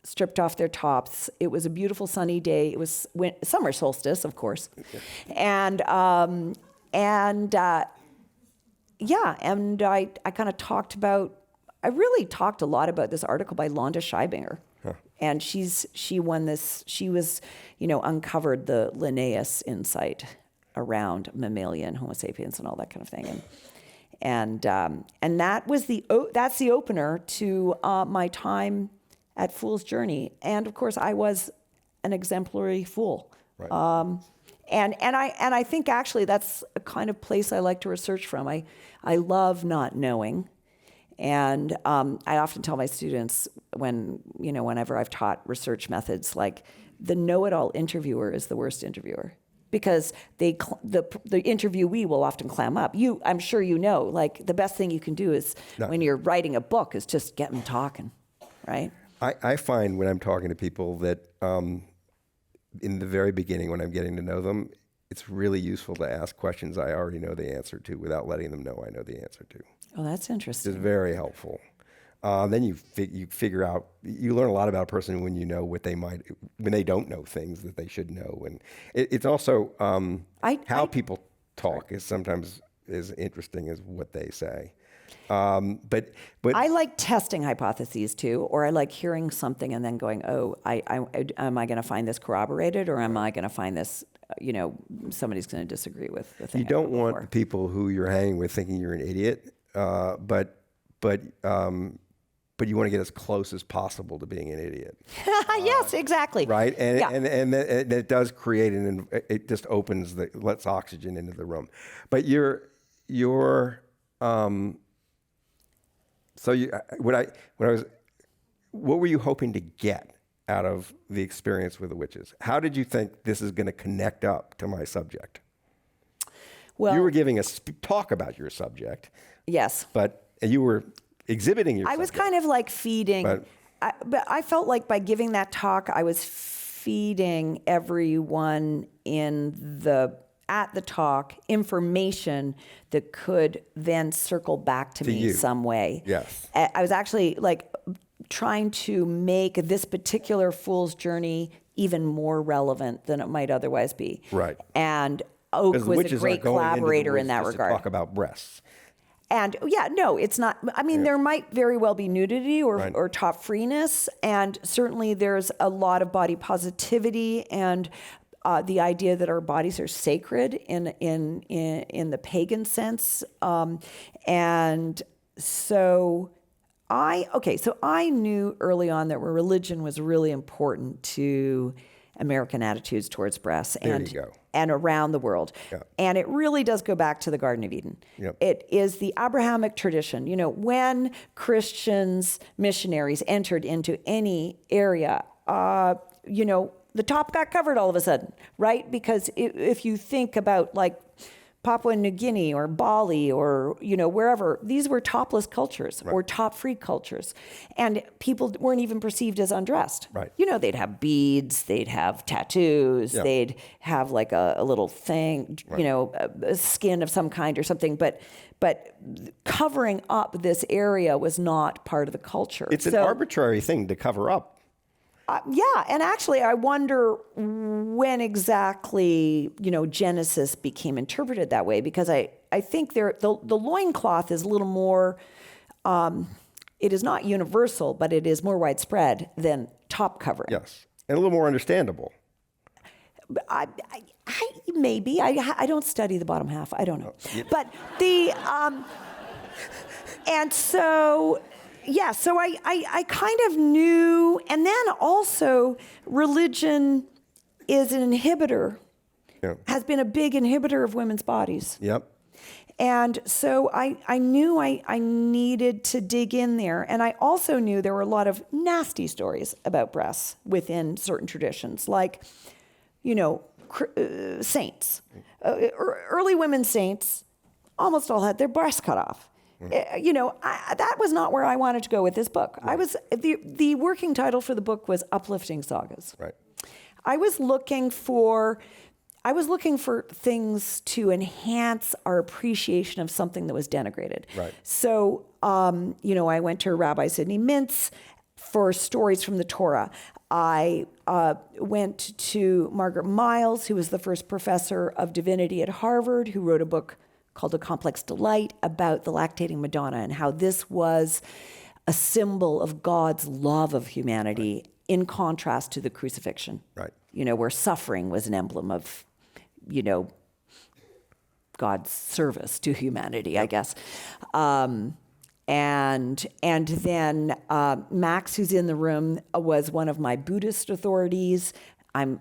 stripped off their tops. It was a beautiful sunny day. It was summer solstice, of course, and I kind of talked about. I really talked a lot about this article by Londa Scheibinger. And she won this. She was, uncovered the Linnaeus insight around mammalian Homo sapiens and all that kind of thing, and that's the opener to my time at Fool's Journey. And of course, I was an exemplary fool. Right. And I think actually that's a kind of place I like to research from. I love not knowing. And I often tell my students whenever I've taught research methods, like the know-it-all interviewer is the worst interviewer, because the interviewee will often clam up. I'm sure like the best thing you can do is when you're writing a book is just get them talking, right? I find when I'm talking to people that in the very beginning, when I'm getting to know them, it's really useful to ask questions I already know the answer to without letting them know I know the answer to. Oh, that's interesting. It's very helpful. Then you figure out, you learn a lot about a person when you know when they don't know things that they should know. And it's also how people talk is sometimes as interesting as what they say. But I like testing hypotheses too, or I like hearing something and then going, oh, am I going to find this corroborated, or am I going to find this, somebody's going to disagree with the thing. You don't want the people who you're hanging with thinking you're an idiot, but you want to get as close as possible to being an idiot. Yes, exactly. Right, and it does create it just lets oxygen into the room. But what were you hoping to get out of the experience with the witches? How did you think this is going to connect up to my subject? Well, you were giving a talk about your subject. Yes. But you were exhibiting your subject. I was kind of like feeding, but I felt like by giving that talk, I was feeding everyone at the talk information that could then circle back to me some way. Yes. I was actually like trying to make this particular Fool's Journey even more relevant than it might otherwise be. Right. And Oak was a great collaborator in that regard. To talk about breasts. And it's not. I mean, there might very well be nudity or top freeness, and certainly there's a lot of body positivity and the idea that our bodies are sacred in the pagan sense, and so I knew early on that religion was really important to American attitudes towards breasts and around the world. Yeah. And it really does go back to the Garden of Eden. Yep. It is the Abrahamic tradition. When Christians, missionaries entered into any area, the top got covered all of a sudden, right? Because if you think about like Papua New Guinea or Bali or, wherever, these were topless cultures or top-free cultures. And people weren't even perceived as undressed. Right. They'd have beads, they'd have tattoos, they'd have like a little thing, a skin of some kind or something. But covering up this area was not part of the culture. It's an arbitrary thing to cover up. And actually, I wonder when exactly, Genesis became interpreted that way, because I think the loincloth is a little more, it is not universal, but it is more widespread than top covering. Yes, and a little more understandable. Maybe. I don't study the bottom half. I don't know. But and so... Yeah, so I kind of knew, and then also religion is an inhibitor, has been a big inhibitor of women's bodies. Yep. And so I knew I needed to dig in there. And I also knew there were a lot of nasty stories about breasts within certain traditions, like, saints. early women saints almost all had their breasts cut off. That was not where I wanted to go with this book. Right. The working title for the book was Uplifting Sagas. Right. I was looking for things to enhance our appreciation of something that was denigrated. Right. So, I went to Rabbi Sidney Mintz for stories from the Torah. I went to Margaret Miles, who was the first professor of divinity at Harvard, who wrote a book called A Complex Delight about the lactating Madonna and how this was a symbol of God's love of humanity in contrast to the crucifixion. Right. Where suffering was an emblem of, God's service to humanity, I guess. And then Max, who's in the room, was one of my Buddhist authorities. I'm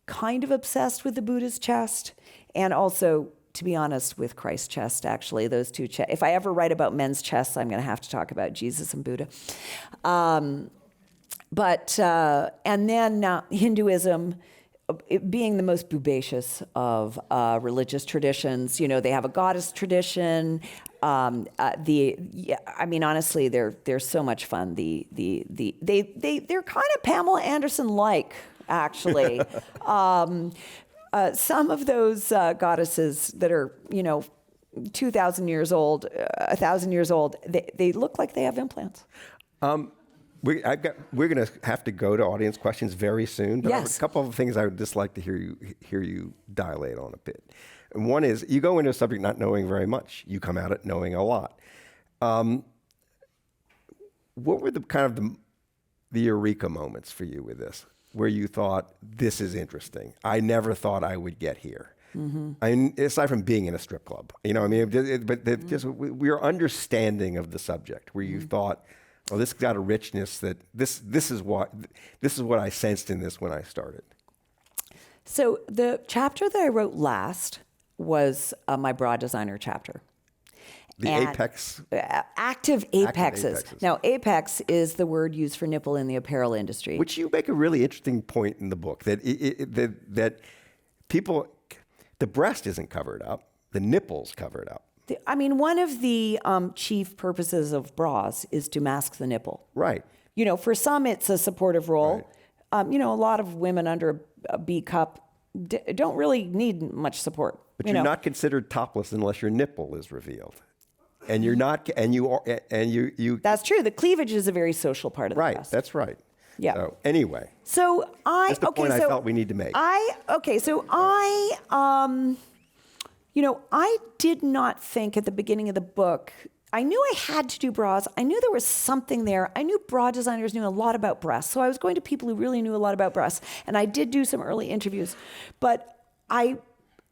kind of obsessed with the Buddha's chest, and also, to be honest, with Christ's chest, actually. Those two chests. If I ever write about men's chests, I'm going to have to talk about Jesus and Buddha. And then Hinduism, it being the most bodacious of religious traditions. They have a goddess tradition. Honestly, they're so much fun. They're kind of Pamela Anderson-like, actually. Some of those goddesses that are, 2,000 years old, 1,000 years old, they look like they have implants. We're going to have to go to audience questions very soon. But I have Yes. a couple of things I would just like to hear you dilate on a bit. And one is, you go into a subject not knowing very much. You come at it knowing a lot. What were the kind of the eureka moments for you with this, where you thought, this is interesting? I never thought I would get here. Mm-hmm. Aside from being in a strip club, just your understanding of the subject, where you thought, oh, this got a richness that this is what I sensed in this when I started. So the chapter that I wrote last was my bra designer chapter. Apex? Active apexes. Now, apex is the word used for nipple in the apparel industry. Which you make a really interesting point in the book, that people, the breast isn't covered up, the nipple's covered up. One of the chief purposes of bras is to mask the nipple. Right. For some, it's a supportive role. Right. A lot of women under a B cup don't really need much support. But you're not considered topless unless your nipple is revealed. And you're not, and you are, and you. That's true. The cleavage is a very social part of the right. breast. That's right. Yeah. So anyway. So that's the point I felt we need to make. I did not think at the beginning of the book. I knew I had to do bras. I knew there was something there. I knew bra designers knew a lot about breasts. So I was going to people who really knew a lot about breasts. And I did do some early interviews. But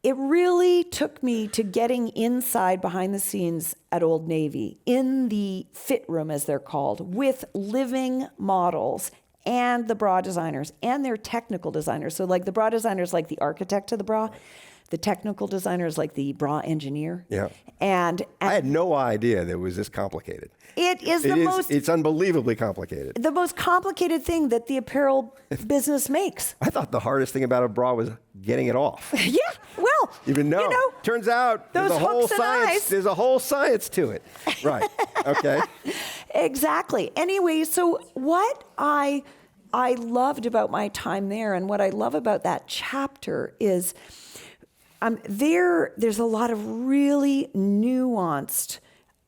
it really took me to getting inside behind the scenes at Old Navy, in the fit room, as they're called, with living models and the bra designers and their technical designers. So like the bra designers, like the architect of the bra. The technical designer is like the bra engineer. Yeah. And I had no idea that it was this complicated. It's unbelievably complicated. The most complicated thing that the apparel business makes. I thought the hardest thing about a bra was getting it off. Yeah, well, Even though, turns out those there's a whole hooks and science. eyes. There's a whole science to it. Right. Okay. Exactly. Anyway, so what I loved about my time there, and what I love about that chapter is there's a lot of really nuanced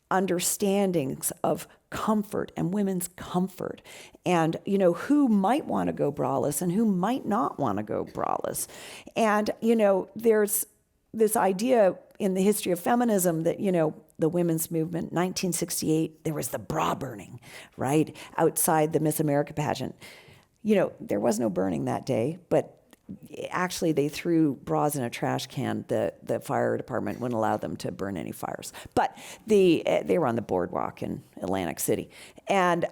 understandings of comfort and women's comfort, and who might want to go braless and who might not want to go braless. And there's this idea in the history of feminism that the women's movement, 1968, there was the bra burning, right, outside the Miss America pageant. There was no burning that day, but actually they threw bras in a trash can. The fire department wouldn't allow them to burn any fires. But they were on the boardwalk in Atlantic City. And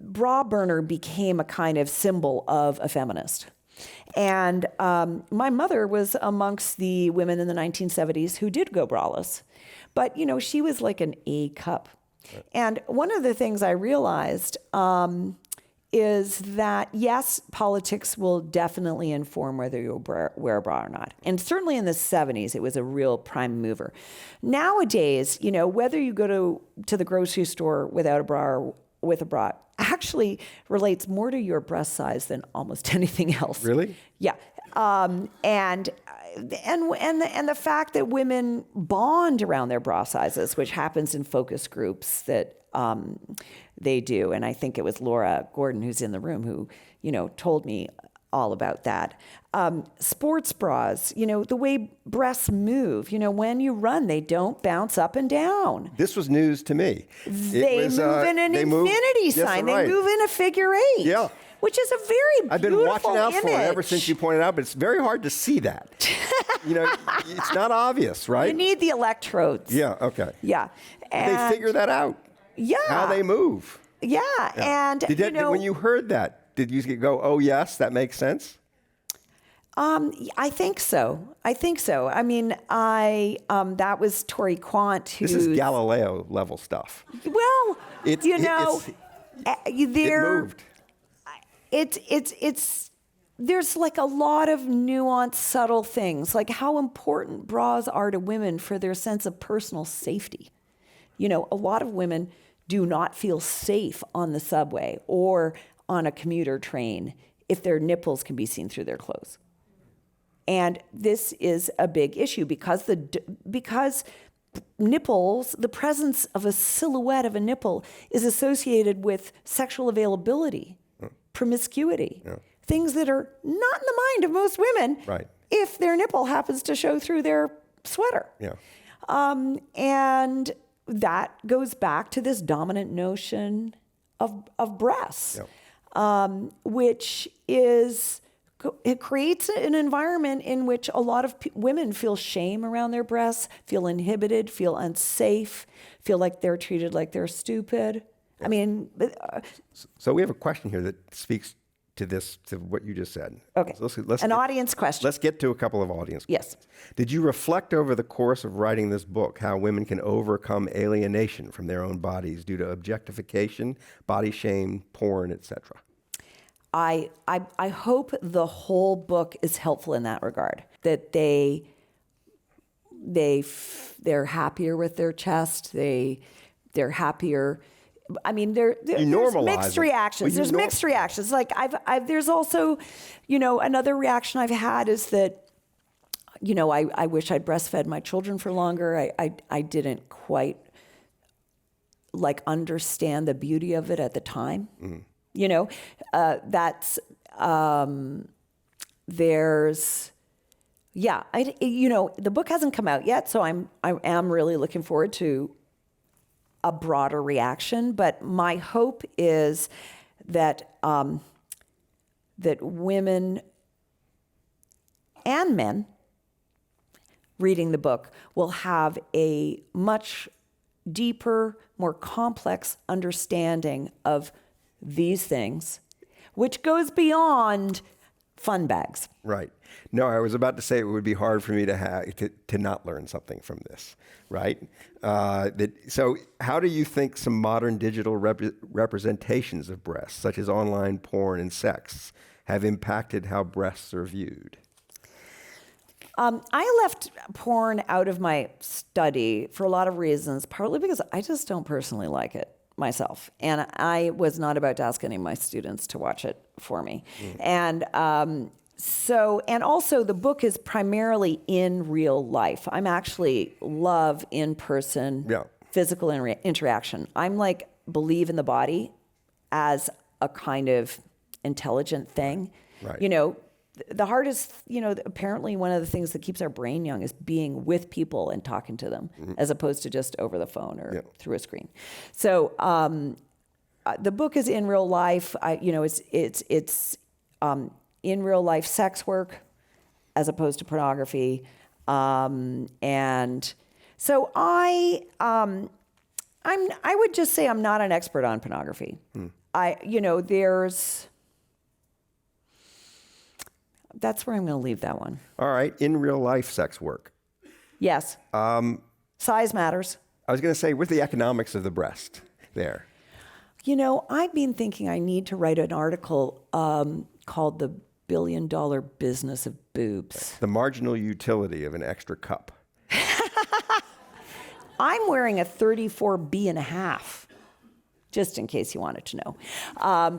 bra burner became a kind of symbol of a feminist. And my mother was amongst the women in the 1970s who did go braless. But, she was like an A cup. And one of the things I realized is that, yes, politics will definitely inform whether you wear a bra or not. And certainly in the 70s, it was a real prime mover. Nowadays, whether you go to the grocery store without a bra or with a bra actually relates more to your breast size than almost anything else. Really? Yeah. And the fact that women bond around their bra sizes, which happens in focus groups that they do. And I think it was Laura Gordon, who's in the room, who, told me all about that. Sports bras, the way breasts move, when you run, they don't bounce up and down. This was news to me. They move in an infinity sign. Yes, right. They move in a figure 8. Yeah. Which is a very I've beautiful been watching out image. for it ever since you pointed out, but it's very hard to see that. It's not obvious, right? You need the electrodes. Yeah, okay. Yeah. They figure that out. Yeah. How they move. Yeah. And, when you heard that, did you go, oh, yes, that makes sense? I think so. I mean, that was Tori Quant, who. This is Galileo level stuff. Well, it moved. There's like a lot of nuanced, subtle things, like how important bras are to women for their sense of personal safety. A lot of women do not feel safe on the subway or on a commuter train if their nipples can be seen through their clothes. And this is a big issue because nipples, the presence of a silhouette of a nipple is associated with sexual availability, promiscuity, things that are not in the mind of most women if their nipple happens to show through their sweater. Yeah. And that goes back to this dominant notion of breasts, which is... It creates an environment in which a lot of women feel shame around their breasts, feel inhibited, feel unsafe, feel like they're treated like they're stupid. I mean... So we have a question here that speaks to what you just said. Okay. So let's audience question. Let's get to a couple of audience questions. Yes. Did you reflect over the course of writing this book how women can overcome alienation from their own bodies due to objectification, body shame, porn, etc.? I hope the whole book is helpful in that regard, that they're happier with their chest, they're happier. I mean, there's mixed reactions. There's mixed reactions. Like there's also, another reaction I've had is that, I wish I'd breastfed my children for longer. I didn't quite understand the beauty of it at the time. Mm-hmm. The book hasn't come out yet, so I am really looking forward to a broader reaction. But my hope is that that women and men reading the book will have a much deeper, more complex understanding of these things, which goes beyond fun bags. Right. No, I was about to say it would be hard for me to not learn something from this, right? So how do you think some modern digital representations of breasts, such as online porn and sex, have impacted how breasts are viewed? I left porn out of my study for a lot of reasons, partly because I just don't personally like it myself. And I was not about to ask any of my students to watch it for me. And and also the book is primarily in real life. I'm actually love in-person physical interaction. I'm believe in the body as a kind of intelligent thing. Right. The hardest, apparently one of the things that keeps our brain young is being with people and talking to them, as opposed to just over the phone or through a screen. So the book is in real life. It's in real life sex work as opposed to pornography, and so I would just say I'm not an expert on pornography. That's where I'm going to leave that one. All right. In real life sex work. Yes. Size matters. I was going to say, what's the economics of the breast there? You know, I've been thinking I need to write an article called "The $1 billion Business of Boobs." The marginal utility of an extra cup. I'm wearing a 34B.5, just in case you wanted to know.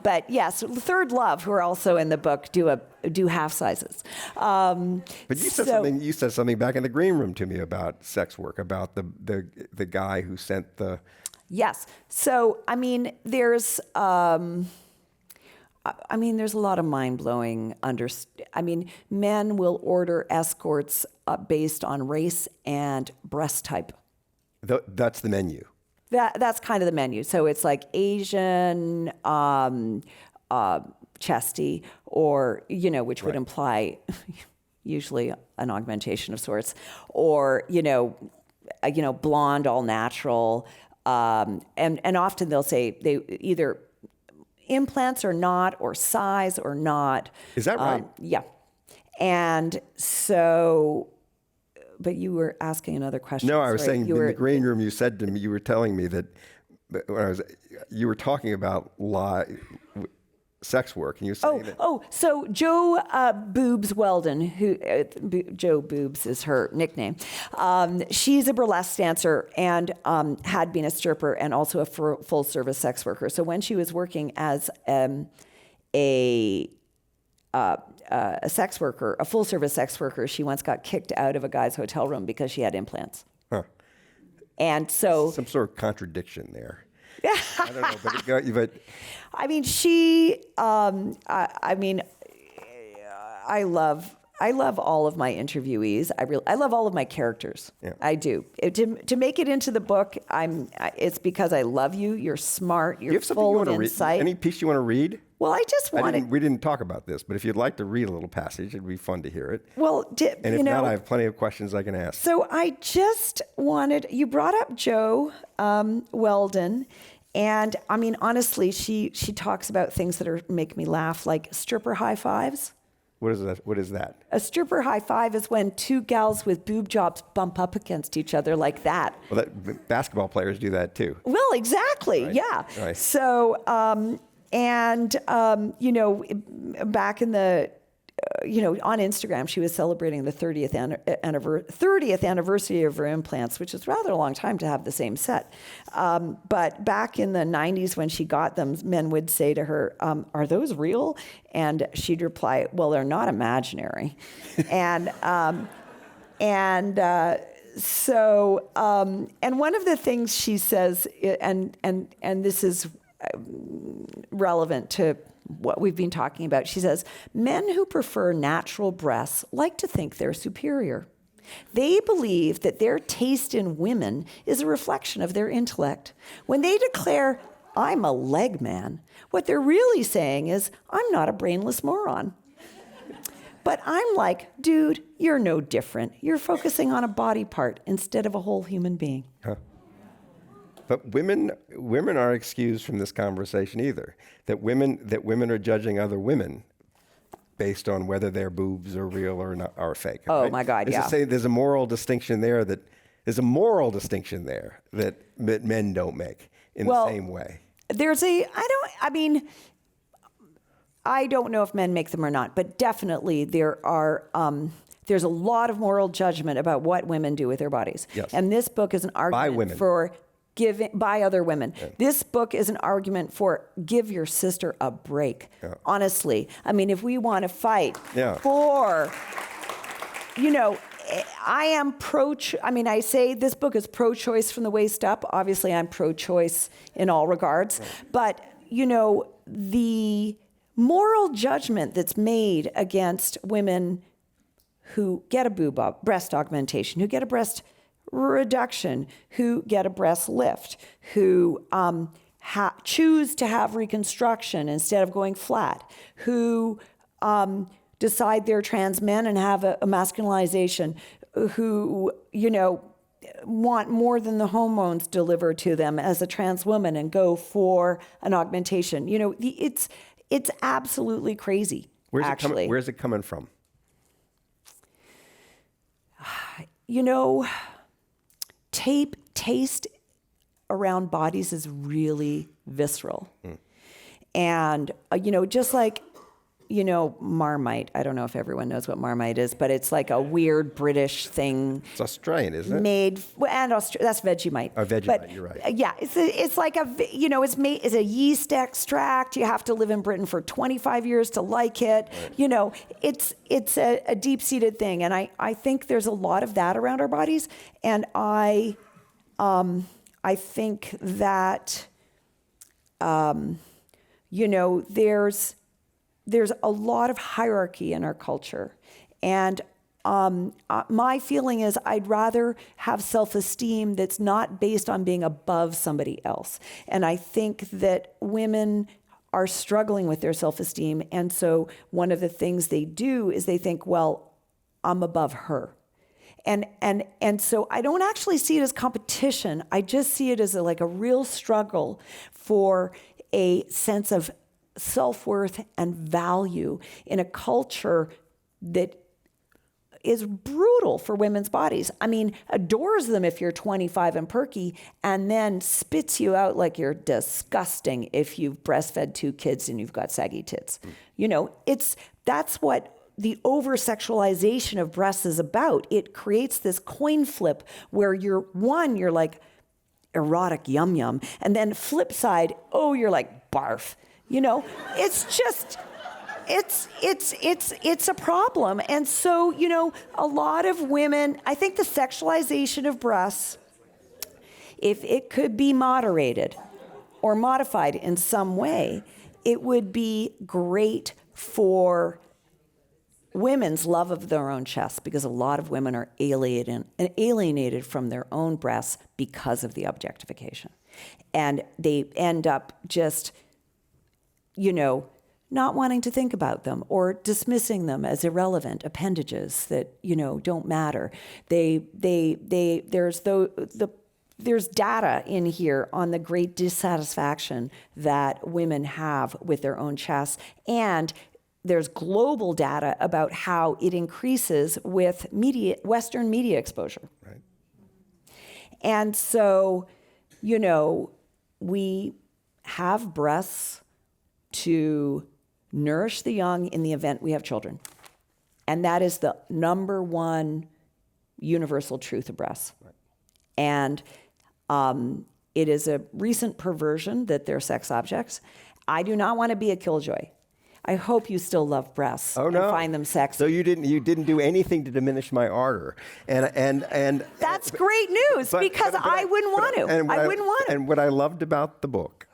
But yes, Third Love, who are also in the book, do half sizes. But you said something back in the green room to me about sex work, about the guy who sent the. Yes. So there's a lot of mind-blowing. Men will order escorts based on race and breast type. That's the menu. That's kind of the menu. So it's like Asian, chesty, or which would imply usually an augmentation of sorts, or blonde, all natural, and often they'll say they either implants or not, or size or not. Is that right? Yeah, and so. But you were asking another question. No, I was saying in the green room. You said to me, you were telling me that you were talking about sex work, and you were saying that. So Joe Boobs Weldon, who Joe Boobs is her nickname. She's a burlesque dancer and had been a stripper and also a full service sex worker. So when she was working as a sex worker, a full service sex worker, she once got kicked out of a guy's hotel room because she had implants. Huh. And so some sort of contradiction there. I don't know, but I love all of my interviewees. I love all of my characters. Yeah. I do. To make it into the book, it's because I love you. You're smart. You're full of insight. Any piece you want to read? Well, I just wanted. We didn't talk about this, but if you'd like to read a little passage, it'd be fun to hear it. Well, and if not, I have plenty of questions I can ask. So I just wanted. You brought up Joe Weldon, and honestly, she talks about things that make me laugh, like stripper high fives. What is that? A stripper high five is when two gals with boob jobs bump up against each other like that. Well, basketball players do that too. Well, exactly. Right. Yeah. Right. So, back in the, on Instagram, she was celebrating the 30th anniversary of her implants, which is rather a long time to have the same set. But back in the 90s when she got them, men would say to her, are those real? And she'd reply, well, they're not imaginary. and so one of the things she says, and this is relevant to what we've been talking about. She says, men who prefer natural breasts like to think they're superior. They believe that their taste in women is a reflection of their intellect. When they declare, I'm a leg man, what they're really saying is, I'm not a brainless moron. But I'm like, dude, you're no different. You're focusing on a body part instead of a whole human being. Huh. But women aren't excused from this conversation either. That women are judging other women based on whether their boobs are real or not, or fake. Oh right? my God, yeah. There's a moral distinction there that men don't make in the same way. I don't know if men make them or not, but definitely there's a lot of moral judgment about what women do with their bodies. Yes. And this book is an argument for by other women. Yeah. This book is an argument for give your sister a break. Yeah. Honestly, if we want to fight for, I am I say this book is pro-choice from the waist up. Obviously, I'm pro-choice in all regards. Right. But, the moral judgment that's made against women who get a breast augmentation, who get a breast reduction, who get a breast lift, who choose to have reconstruction instead of going flat, who decide they're trans men and have a masculinization, who, want more than the hormones delivered to them as a trans woman and go for an augmentation. It's absolutely crazy. Where's it coming from? Taste around bodies is really, visceral. And, just like, Marmite. I don't know if everyone knows what Marmite is, but it's like a weird British thing. It's Australian, isn't it? Made, and that's Vegemite. Oh, Vegemite, but, you're right. Yeah, it's like it's made, it's a yeast extract. You have to live in Britain for 25 years to like it. Right. It's a deep-seated thing. And I think there's a lot of that around our bodies. And I think that, there's a lot of hierarchy in our culture. And my feeling is I'd rather have self-esteem that's not based on being above somebody else. And I think that women are struggling with their self-esteem. And so one of the things they do is they think, well, I'm above her. And so I don't actually see it as competition. I just see it as a real struggle for a sense of self-worth and value in a culture that is brutal for women's bodies. I mean, adores them if you're 25 and perky, and then spits you out like you're disgusting if you've breastfed 2 kids and you've got saggy tits. That's what the over-sexualization of breasts is about. It creates this coin flip where you're like erotic yum yum, and then flip side, you're like barf. It's just, it's a problem. And so, a lot of women, I think the sexualization of breasts, if it could be moderated or modified in some way, it would be great for women's love of their own chests, because a lot of women are alienated from their own breasts because of the objectification. And they end up just not wanting to think about them or dismissing them as irrelevant appendages that, don't matter. There's data in here on the great dissatisfaction that women have with their own chests, and there's global data about how it increases with Western media exposure. Right. And so, we have breasts to nourish the young in the event we have children. And that is the number one universal truth of breasts. Right. And it is a recent perversion that they're sex objects. I do not want to be a killjoy. I hope you still love breasts and find them sexy. So you didn't do anything to diminish my ardor, and that's great news, because I wouldn't want to. I wouldn't want to. And what I loved about the book,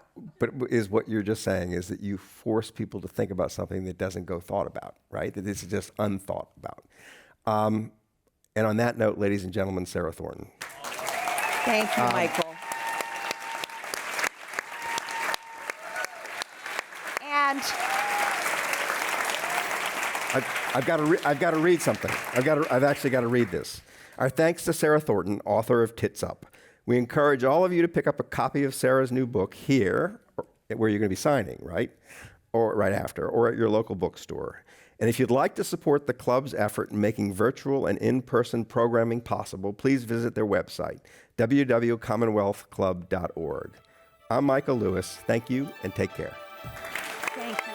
is what you're just saying, is that you force people to think about something that doesn't go thought about, right? That this is just unthought about. And on that note, ladies and gentlemen, Sarah Thornton. Thank you, Michael. And I've got to read something. I've actually got to read this. Our thanks to Sarah Thornton, author of Tits Up. We encourage all of you to pick up a copy of Sarah's new book here, where you're going to be signing, right? Or right after, or at your local bookstore. And if you'd like to support the club's effort in making virtual and in-person programming possible, please visit their website, www.commonwealthclub.org. I'm Michael Lewis. Thank you, and take care. thank you,